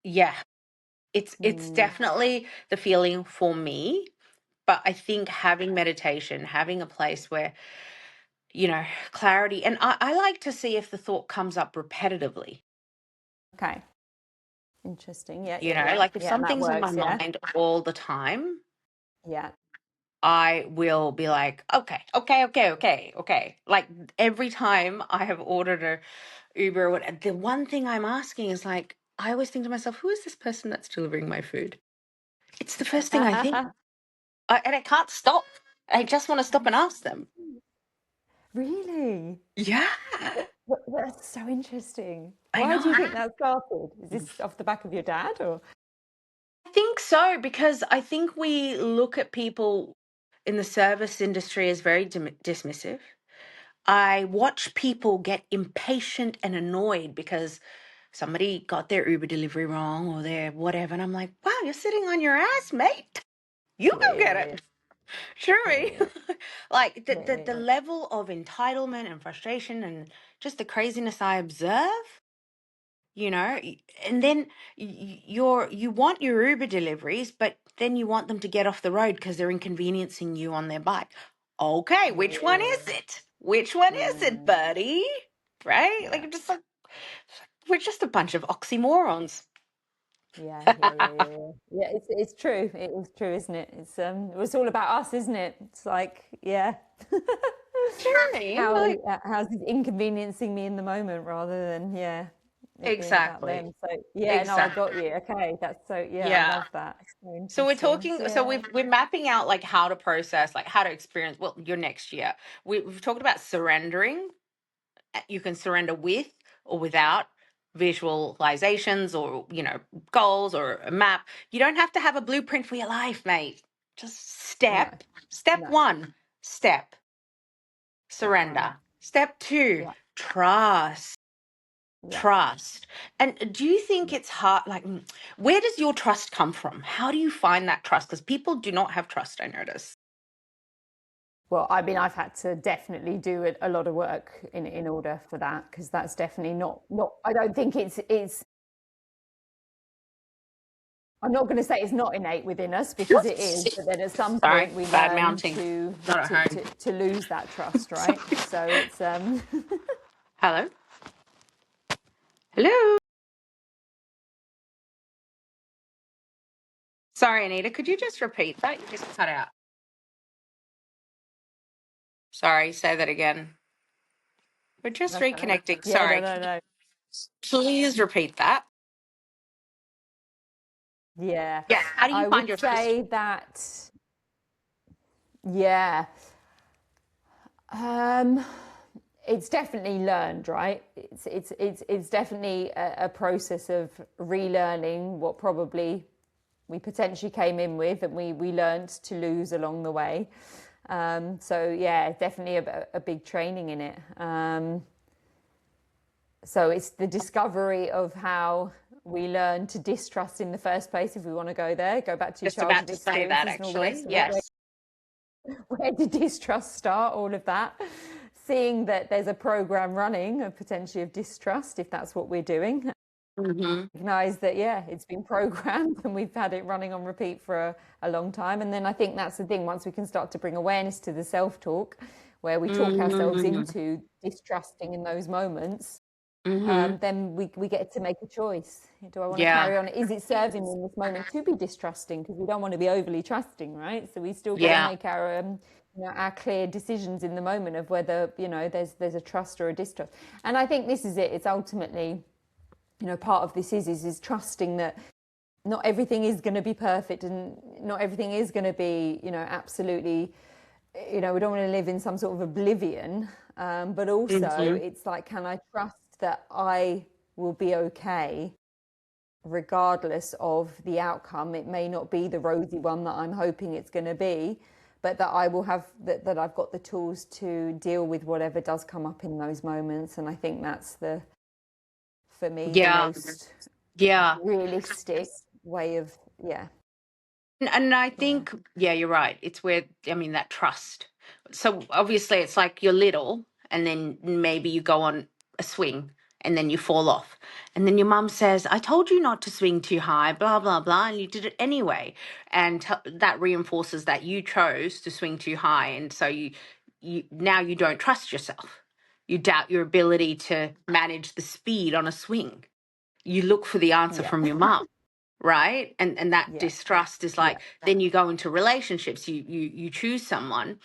yeah, it's Mm. definitely the feeling for me. But I think having meditation, having a place where, clarity, and I like to see if the thought comes up repetitively. Okay. Interesting. Yeah. Yeah. Yeah. Like if Yeah. And that something's on my works. Yeah. mind all the time, Yeah. I will be like, okay, okay, okay, okay, okay. Like every time I have ordered a Uber or whatever, the one thing I'm asking is like, I always think to myself, who is this person that's delivering my food? It's the first thing I think. And I can't stop. I just want to stop and ask them. Really? Yeah, That's so interesting. I Why do you know. think that started? Is this off the back of your dad or? I think so, because I think we look at people in the service industry as very dismissive. I watch people get impatient and annoyed because somebody got their Uber delivery wrong or their whatever. And I'm like, wow, you're sitting on your ass, mate. You Yeah. go get Yeah. Yeah. it. Sure. Yeah. Like Yeah. Yeah. the level of entitlement and frustration and just the craziness I observe, and then you want your Uber deliveries, but then you want them to get off the road because they're inconveniencing you on their bike. Okay, which one Yeah. is it? Which one is it, Mm, buddy? Right? Like yeah. I'm just like we're just a bunch of oxymorons. Yeah, yeah, yeah, yeah, yeah. Yeah, it's true. It is true, isn't it? It's all about us, isn't it? It's like, yeah. Sure, How's it inconveniencing me in the moment rather than, yeah, it being about exactly. them. So yeah, no, I got Exactly. you. Okay, that's so yeah, I Yeah. love that. So So we're interesting. talking, so Yeah. we're mapping out like how to process, like how to experience, well, your next year. We've talked about surrendering. You can surrender with or without visualizations or, goals or a map. You don't have to have a blueprint for your life, mate. Just No, step no. one, step, Step one. surrender. Step two, Yeah, trust. yeah. Trust. And do you think it's hard? Like, where does your trust come from? How do you find that trust? Because people do not have trust, I notice. Well, I mean, I've had to definitely do a lot of work in order for that because that's definitely not. I don't think it's. I'm not going to say it's not innate within us because it is, but then at some Sorry, point we bad learn mounting. to Not at to home. to, to lose that trust, Sorry. right? So it's Hello? Hello? Sorry, Anita, could you just repeat that? You just cut out. Sorry, say that again. We're just Okay. reconnecting. Yeah, Sorry. no. Please repeat that. Yeah. Yeah. How do you I find would your trust? say that, yeah. Um, it's definitely learned, right? It's definitely a process of relearning what probably we potentially came in with, and we learned to lose along the way. So yeah, definitely a big training in it. So it's the discovery of how we learn to distrust in the first place, if we want to go there, go back to your Just about childhood to say that, experiences and all the actually. rest of it. Yes. Where did distrust start? All of that. Seeing that there's a program running of potentially of distrust, if that's what we're doing. Mm-hmm. Recognize that, yeah, it's been programmed and we've had it running on repeat for a long time. And then I think that's the thing, once we can start to bring awareness to the self-talk, where we talk ourselves Mm-hmm. into distrusting in those moments, Mm-hmm. then we get to make a choice. Do I want to Yeah. carry on? Is it serving me in this moment to be distrusting? Because we don't want to be overly trusting, right? So we still got to Yeah. make our our clear decisions in the moment of whether there's a trust or a distrust. And I think this is it. It's ultimately, part of this is trusting that not everything is going to be perfect, and not everything is going to be absolutely. We don't want to live in some sort of oblivion, but also Mm-hmm. it's like, can I trust that I will be okay regardless of the outcome? It may not be the rosy one that I'm hoping it's going to be, but that I will have that I've got the tools to deal with whatever does come up in those moments. And I think that's for me, the Yeah. most Yeah. realistic way of, yeah. And I Yeah. think, yeah, you're right. It's where, I mean, that trust. So obviously it's like you're little and then maybe you go on a swing and then you fall off. And then your mum says, I told you not to swing too high, blah, blah, blah. And you did it anyway. And that reinforces that you chose to swing too high. And so you now you don't trust yourself. You doubt your ability to manage the speed on a swing. You look for the answer Yeah. from your mum, right? And that Yeah. distrust is Yeah. like, then you go into relationships, you choose someone,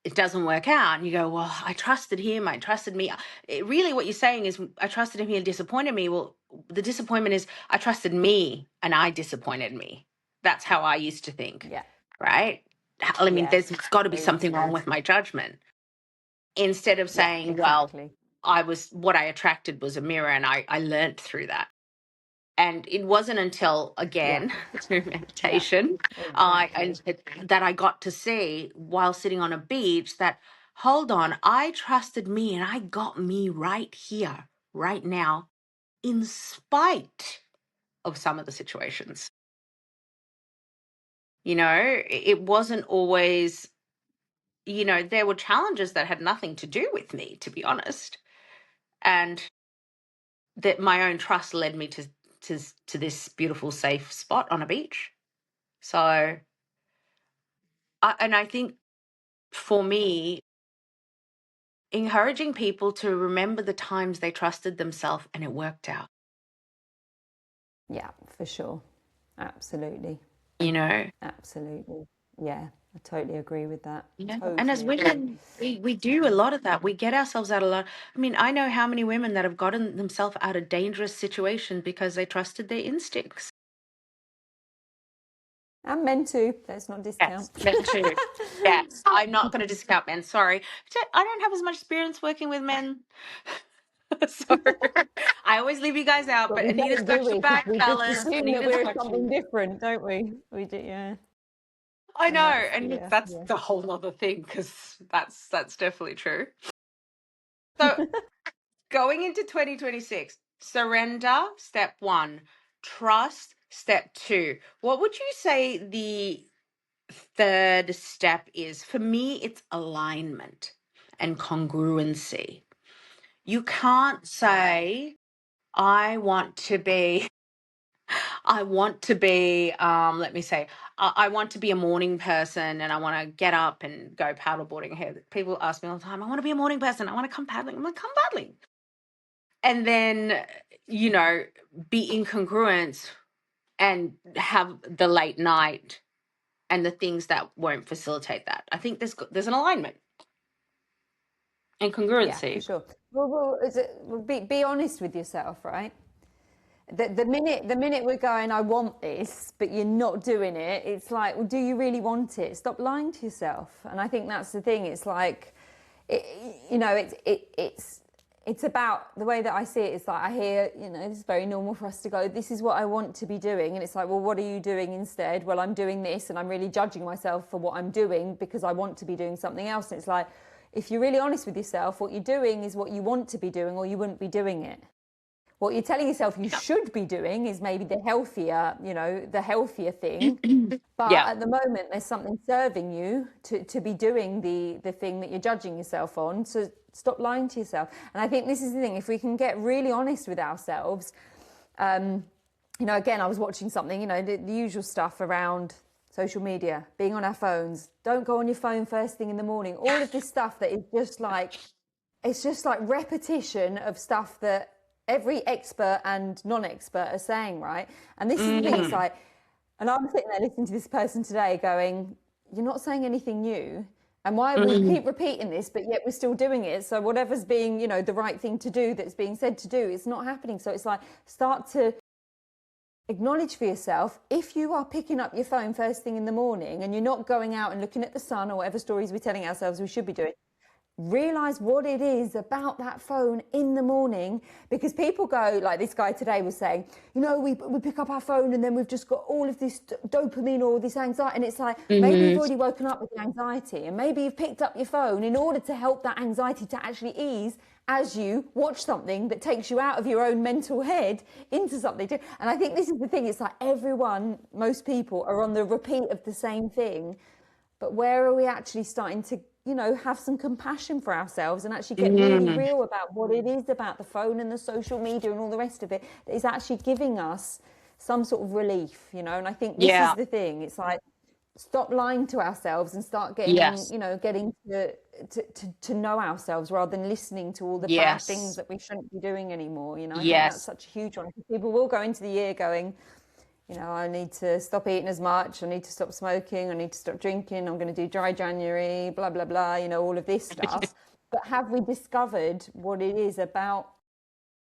it doesn't work out, and you go, well, I trusted him, I trusted me. Really what you're saying is, I trusted him, he disappointed me. Well, the disappointment is, I trusted me and I disappointed me. That's how I used to think, Yeah. right? I mean, Yeah. there's got to be So something wrong true. with my judgment. Instead of Yeah, saying, well, exactly. what I attracted was a mirror, and I learned through that. And it wasn't until, Yeah. again, through Yeah. meditation, Exactly. that I got to see while sitting on a beach that, hold on, I trusted me and I got me right here, right now, in spite of some of the situations. It wasn't always, there were challenges that had nothing to do with me, to be honest. And that my own trust led me to this beautiful, safe spot on a beach. So, and I think for me, encouraging people to remember the times they trusted themselves and it worked out, Yeah, for sure. Absolutely. you know? Absolutely. Yeah, I totally agree with that. Yeah. And as Totally agree. women, we do a lot of that. We get ourselves out a lot. I mean, I know how many women that have gotten themselves out of dangerous situations because they trusted their instincts. And men too. Let's not discount. Yes, men too. Yes, I'm not going to discount men. Sorry, I don't have as much experience working with men. So I always leave you guys out, But but we Anita's don't, do got your we? Because back, we just fellas. assume that Anita's we're got something you. different, don't we? We do, yeah. I And know, that's, and look, yeah, that's yeah. the whole other thing because that's definitely true. So going into 2026, surrender, step one, trust, step two. What would you say the third step is? For me, it's alignment and congruency. You can't say, I want to be let me say, I want to be a morning person and I want to get up and go paddleboarding here. People ask me all the time, I want to be a morning person. I want to come paddling. I'm like, come paddling. And then, you know, be incongruent and have the late night and the things that won't facilitate that. I think there's an alignment. And Yeah, for congruency. sure. Be honest with yourself, right? The minute we're going, I want this, but you're not doing it, it's like, well, do you really want it? Stop lying to yourself. And I think that's the thing. It's like, it, it's about the way that I see it. It's like I hear, this is very normal for us to go, this is what I want to be doing. And it's like, well, what are you doing instead? Well, I'm doing this, and I'm really judging myself for what I'm doing because I want to be doing something else. And it's like, if you're really honest with yourself, what you're doing is what you want to be doing, or you wouldn't be doing it. What you're telling yourself you should be doing is maybe the healthier thing. But Yeah. at the moment, there's something serving you to be doing the thing that you're judging yourself on. So stop lying to yourself. And I think this is the thing. If we can get really honest with ourselves, again, I was watching something, the usual stuff around social media, being on our phones. Don't go on your phone first thing in the morning. All of this stuff that is just like, it's just like repetition of stuff that every expert and non-expert are saying, right? And this is the thing, it's like, and I'm sitting there listening to this person today going, you're not saying anything new. And why we keep repeating this, but yet we're still doing it. So whatever's being, the right thing to do that's being said to do, it's not happening. So it's like, start to acknowledge for yourself, if you are picking up your phone first thing in the morning and you're not going out and looking at the sun or whatever stories we're telling ourselves we should be doing, realize what it is about that phone in the morning. Because people go, like this guy today was saying, we pick up our phone and then we've just got all of this dopamine or this anxiety, and it's like, maybe you've already woken up with the anxiety, and maybe you've picked up your phone in order to help that anxiety to actually ease as you watch something that takes you out of your own mental head into something. And I think this is the thing, it's like most people are on the repeat of the same thing, but where are we actually starting to have some compassion for ourselves and actually get really real about what it is about the phone and the social media and all the rest of it that is actually giving us some sort of relief, and I think this is the thing. It's like, stop lying to ourselves and start getting, getting to know ourselves rather than listening to all the bad things that we shouldn't be doing anymore. I think that's such a huge one. People will go into the year going, I need to stop eating as much. I need to stop smoking. I need to stop drinking. I'm going to do dry January, blah, blah, blah, all of this stuff. But have we discovered what it is about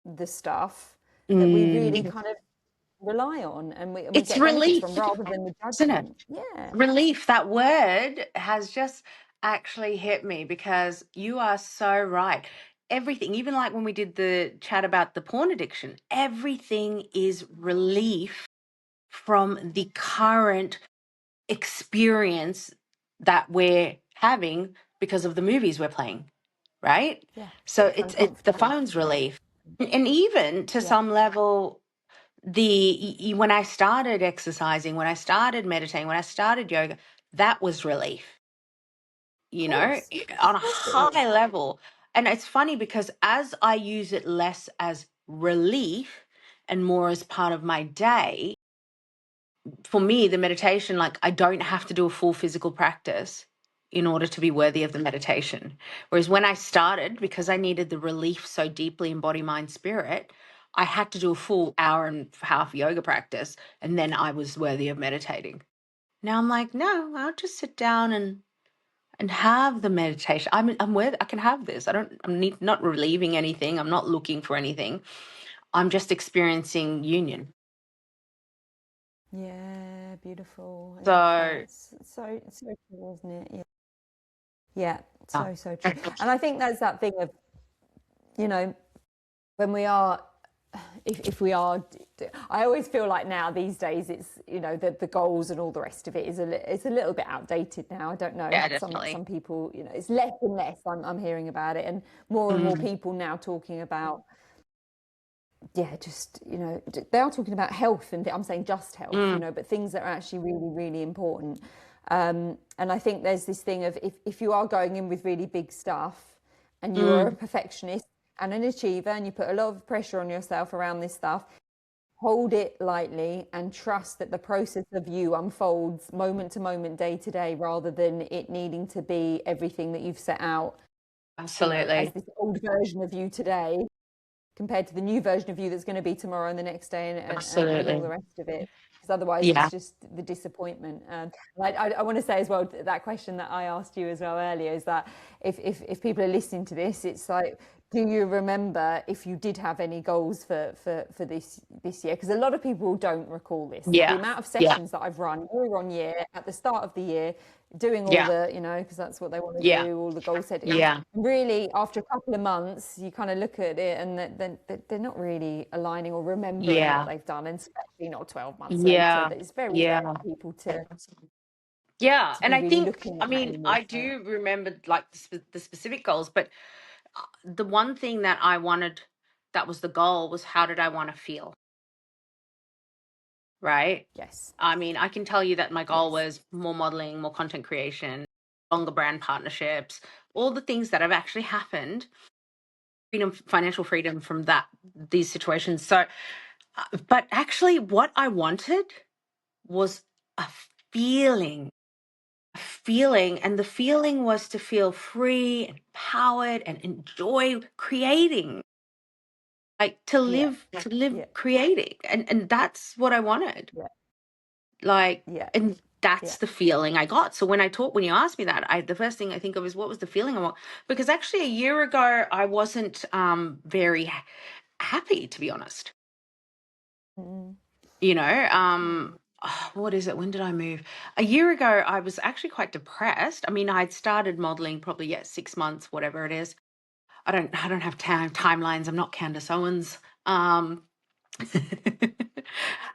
the stuff that we really kind of rely on and we It's get benefits relief, from, rather than the isn't it? judgment? Yeah. Relief. That word has just actually hit me, because you are so right. Everything, even like when we did the chat about the porn addiction, everything is relief from the current experience that we're having because of the movies we're playing, right? Yeah. So It's it's the uncomfortable. phone's relief. And even to some level, when I started exercising, when I started meditating, when I started yoga, that was relief, Of course. on a Of course it is. high level. And it's funny because as I use it less as relief and more as part of my day, for me, the meditation, like, I don't have to do a full physical practice in order to be worthy of the meditation. Whereas when I started, because I needed the relief so deeply in body, mind, spirit, I had to do a full hour and a half yoga practice, and then I was worthy of meditating. Now I'm like, no, I'll just sit down and have the meditation. I'm worthy. I can have this. Not relieving anything. I'm not looking for anything. I'm just experiencing union. Yeah, beautiful. I love that. So It's so true, isn't it? Yeah. Yeah, so true. And I think that's that thing of, when we are, if we are, I always feel like now these days it's, the goals and all the rest of it it's a little bit outdated now. I don't know. yeah, definitely. Some people, it's less and less I'm hearing about it, and more people now talking about, just, they are talking about health, and I'm saying just health, but things that are actually really, really important. And I think there's this thing of, if you are going in with really big stuff and you're a perfectionist and an achiever and you put a lot of pressure on yourself around this stuff, hold it lightly and trust that the process of you unfolds moment to moment, day to day, rather than it needing to be everything that you've set out, Absolutely. as this old version of you today compared to the new version of you that's going to be tomorrow and the next day and all the rest of it. because otherwise Yeah. it's just the disappointment. And I want to say as well, that question that I asked you as well earlier is that if people are listening to this, it's like, do you remember if you did have any goals for this year? Because a lot of people don't recall this. The Yeah. amount of Yeah. sessions that I've run year on year at the start of the year, doing all Yeah. the, because that's what they want to Yeah. do, all the goal setting. Yeah. Really, after a couple of months, you kind of look at it and then they're not really aligning or remembering what Yeah. they've done, and especially not 12 months later. Yeah. It's very rare Yeah. for people to Yeah. And be I really think, looking I at that mean, anymore. I do remember like the specific goals, but the one thing that I wanted, that was the goal, was how did I want to feel? Right. Yes. I mean, I can tell you that my goal Yes. was more modeling, more content creation, longer brand partnerships, all the things that have actually happened, freedom, financial freedom from these situations. So, but actually what I wanted was a feeling, and the feeling was to feel free, empowered, and enjoy creating, like to Yeah. live Yeah. creating. And that's what I wanted. Yeah. Like, Yeah. and Yeah. that's the feeling I got. So when you asked me that, the first thing I think of is, what was the feeling I want? Because actually a year ago, I wasn't very happy, to be honest. Mm. What is it? When did I move? A year ago, I was actually quite depressed. I mean, I'd started modeling probably, 6 months, whatever it is. I don't have timelines. I'm not Candace Owens. Um,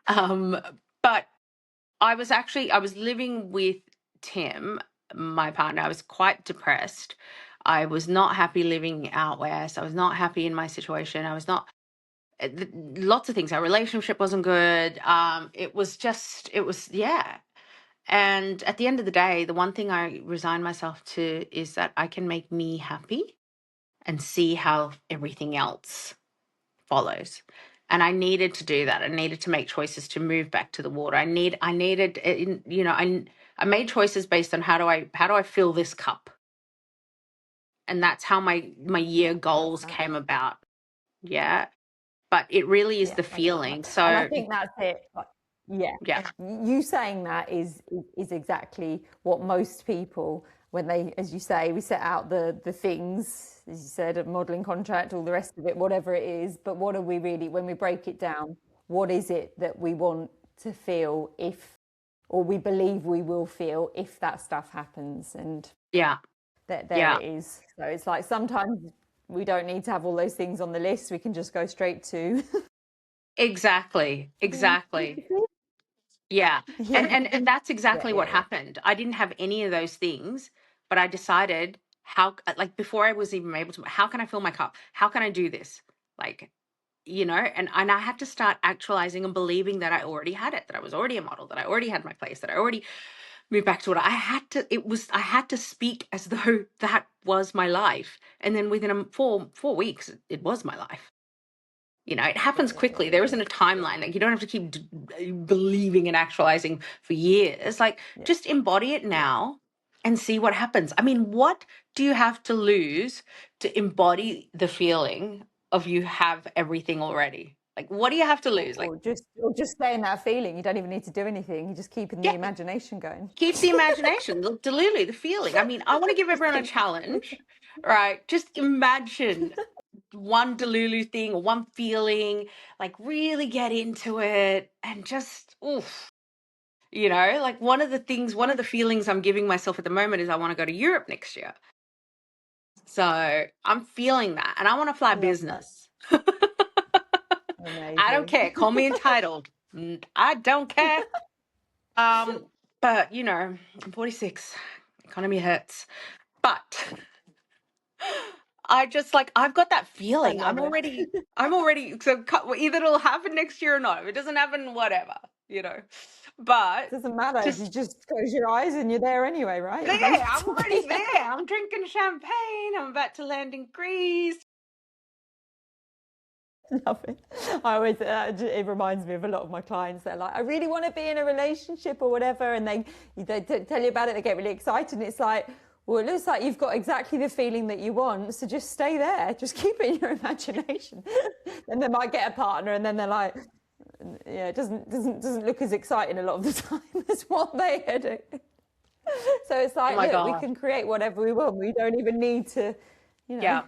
but I was living with Tim, my partner. I was quite depressed. I was not happy living out west. I was not happy in my situation. I was not, lots of things. Our relationship wasn't good. Yeah. And at the end of the day, the one thing I resigned myself to is that I can make me happy and see how everything else follows. And I needed to do that. I needed to make choices to move back to the water. I needed, I made choices based on how do I fill this cup? And that's how my year Love goals that. came about. Yeah. But it really is Yeah, the I love feeling. that. And I So think that's it. Yeah. yeah. You saying that is exactly what most people, when they, as you say, we set out the things, as you said, a modeling contract, all the rest of it, whatever it is, but what are we really, when we break it down, what is it that we want to feel if, or we believe we will feel if that stuff happens? And Yeah. there it is. So it's like, sometimes we don't need to have all those things on the list. We can just go straight to Exactly. Exactly. Yeah. yeah. And that's Yeah, exactly yeah, what yeah. happened. I didn't have any of those things, but I decided, how, like, before I was even able to, how can I fill my cup? How can I do this? Like, and I had to start actualizing and believing that I already had it, that I was already a model, that I already had my place, that I already moved back to what I had to speak as though that was my life. And then within 4 weeks, it was my life. It Yeah, happens yeah, yeah, quickly. yeah, There isn't a timeline. Like, you don't have to keep believing and actualizing for years. Like, yeah, just embody it yeah, now and see what happens. I mean, what do you have to lose to embody the feeling of you have everything already? Like, what do you have to lose? Like, or just stay in that feeling. You don't even need to do anything. You're just keeping the yeah, imagination going. keep the imagination, the delulu, the feeling. I mean, I want to give Just everyone a keep. challenge, right? Just imagine one delulu thing or one feeling, like really get into it and just, oof. Like, one of the feelings I'm giving myself at the moment is I want to go to Europe next year. So I'm feeling that, and I want to fly Love that. business. I don't Amazing. care. Call me entitled. I don't care. But I'm 46. Economy hurts. But I just, like, I've got that I feeling. love it. I'm already, so either it'll happen next year or not. If it doesn't happen, whatever, But Doesn't matter. You just just close your eyes and you're there anyway, right? You don't there, have I'm to already be. there. I'm drinking champagne. I'm about to land in Greece. Love it. I always, it reminds me of a lot of my clients. They're like, I really want to be in a relationship or whatever. And they tell you about it. They get really excited. And it's like, well, it looks like you've got exactly the feeling that you want. So just stay there. Just keep it in your imagination. And they might get a partner and then they're like, yeah, it doesn't look as exciting a lot of the time as what they do. So it's Oh like, my look, we God. can create whatever we want. We don't even need to, Yeah.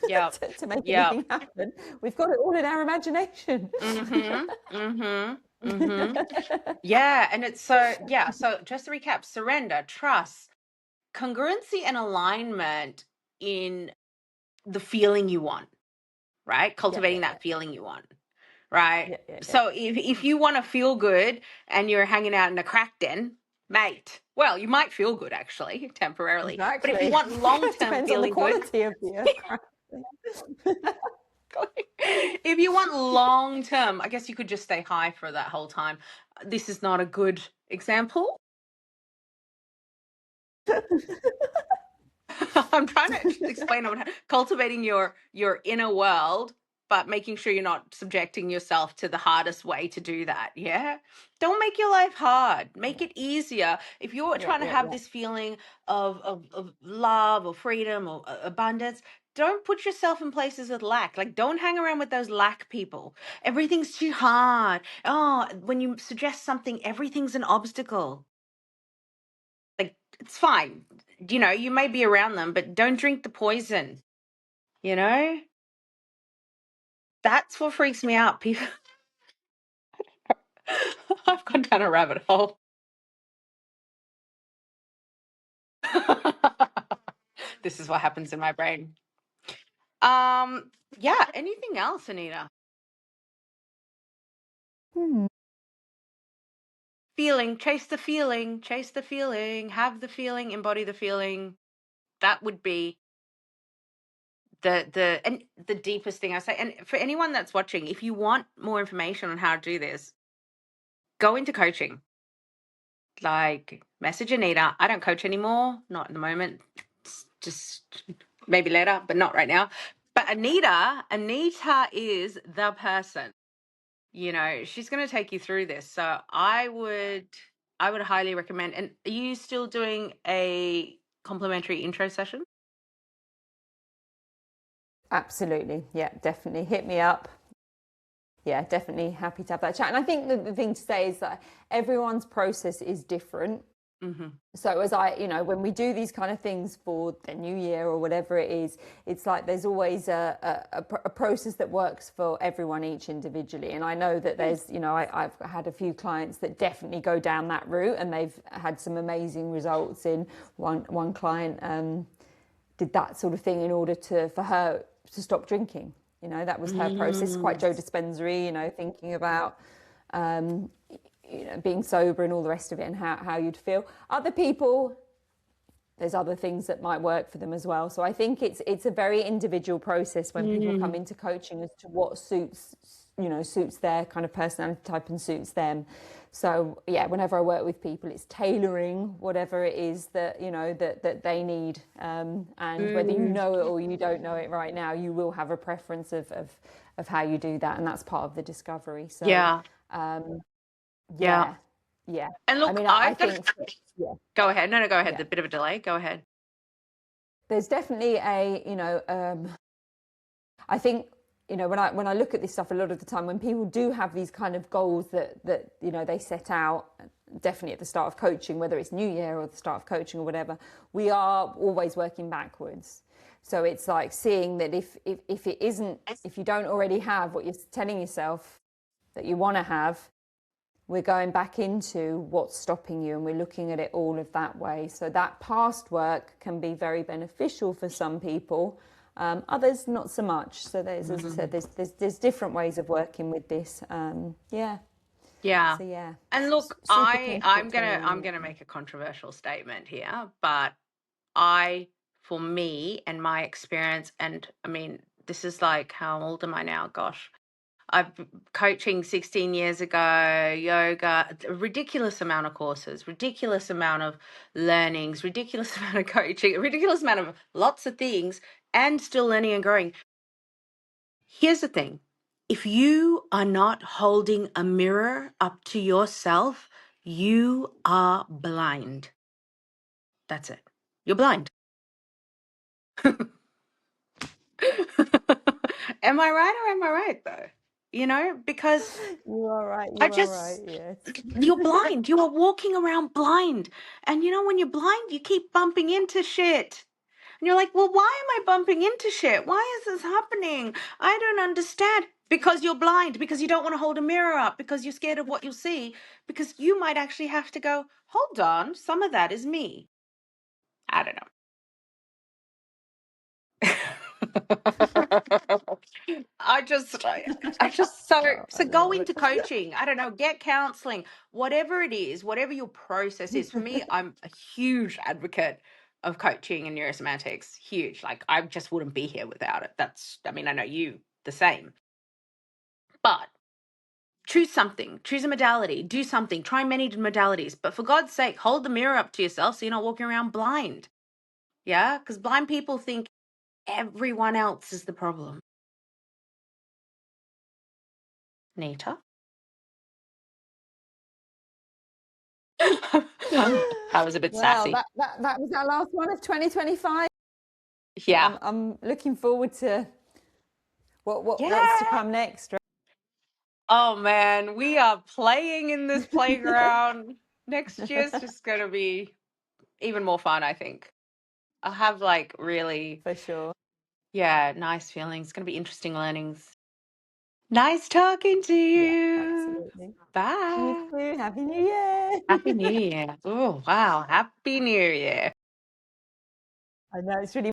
Yeah. to make Yeah. anything happen. We've got it all in our imagination. Mm-hmm. Mm-hmm. Mm-hmm. Yeah. And it's so, yeah. So just to recap, surrender, trust, congruency and alignment in the feeling you want, right? Yeah, Cultivating yeah, yeah, that feeling you want, right? yeah, yeah, yeah. So if you want to feel good and you're hanging out in a crack den, mate, well, you might feel good actually, temporarily. But if you Exactly. want long-term Depends on the feeling good, quality of the crap. if you want long-term, I guess you could just stay high for that whole time. This is not a good example. I'm trying to explain what cultivating your inner world, but making sure you're not subjecting yourself to the hardest way to do that. Yeah. Don't make your life hard. Make Yeah, it easier. If you're yeah, trying to yeah, have yeah. this feeling of love or freedom or abundance, don't put yourself in places with lack. Like, don't hang around with those lack people. Everything's too hard. Oh, when you suggest something, everything's an obstacle. Like, it's fine. You may be around them, but don't drink the poison, you know? That's what freaks me out. People, I've gone down a rabbit hole. This is what happens in my brain. Yeah, anything else, Anita? Hmm. Feeling, chase the feeling, chase the feeling, have the feeling, embody the feeling. That would be the deepest thing I say. And for anyone that's watching, if you want more information on how to do this, go into coaching. Like, message Anita. I don't coach anymore, not at the moment. Just maybe later, but not right now. But Anita is the person. She's going to take you through this. So I would highly recommend. And are you still doing a complimentary intro session? Absolutely. Yeah, definitely. Hit me up. Yeah, definitely happy to have that chat. And I think the thing to say is that everyone's process is different. Mm-hmm. So when we do these kind of things for the new year or whatever it is, it's like there's always a process that works for everyone, each individually. And I know that there's, I've had a few clients that definitely go down that route, and they've had some amazing results. In one client did that sort of thing in order for her to stop drinking. That was her process, quite Joe Dispensary, thinking about being sober and all the rest of it, and how you'd feel. Other people, there's other things that might work for them as well. So I think it's a very individual process when people come into coaching as to what suits their kind of personality type and suits them. So yeah, whenever I work with people, it's tailoring whatever it is that that they need, and whether you know it or you don't know it right now, you will have a preference of how you do that, and that's part of the discovery. So Yeah. Yeah. yeah, yeah. And I look, mean, I I've got. think, yeah, Go ahead. No, go ahead. yeah. A bit of a delay. Go ahead. There's definitely I think, when I look at this stuff, a lot of the time when people do have these kind of goals that they set out, definitely at the start of coaching, whether it's New Year or the start of coaching or whatever, we are always working backwards. So it's like seeing that if it isn't, if you don't already have what you're telling yourself that you want to have, we're going back into what's stopping you, and we're looking at it all of that way. So that past work can be very beneficial for some people, others not so much. So there's, as I said, there's different ways of working with this. Yeah. Yeah. So yeah. And look, Super I'm keen to gonna I'm anyone. gonna make a controversial statement here, but for me and my experience, and I mean, this is like, how old am I now? Gosh, I've coaching 16 years ago, yoga, a ridiculous amount of courses, ridiculous amount of learnings, ridiculous amount of coaching, a ridiculous amount of lots of things, and still learning and growing. Here's the thing. If you are not holding a mirror up to yourself, you are blind. That's it. You're blind. Am I right or am I right though? because You are right. I You are right. just, Yes. you're blind. You are walking around blind. And when you're blind, you keep bumping into shit. And you're like, well, why am I bumping into shit? Why is this happening? I don't understand. Because you're blind, because you don't want to hold a mirror up, because you're scared of what you'll see, because you might actually have to go, hold on, some of that is me. I don't know. I just Oh, I so go love into it. coaching. I don't know, get counseling, whatever it is, whatever your process is. For me, I'm a huge advocate of coaching and neurosemantics. Huge. Like I just wouldn't be here without it. I mean, I know you the same. But choose something, choose a modality, do something, try many modalities. But for God's sake, hold the mirror up to yourself so you're not walking around blind. Yeah? Because blind people think everyone else is the problem. Nita? I was a bit Well, sassy. that was our last one of 2025. Yeah. I'm looking forward to what's to Yeah. come next. Oh man, we are playing in this playground. Next year's just going to be even more fun, I think. I'll have like really, For sure. yeah, nice feelings. It's going to be interesting learnings. Nice talking to Yeah, you. absolutely. You Bye. too. Happy New Year. Happy New Year. Oh, wow. Happy New Year. I know it's really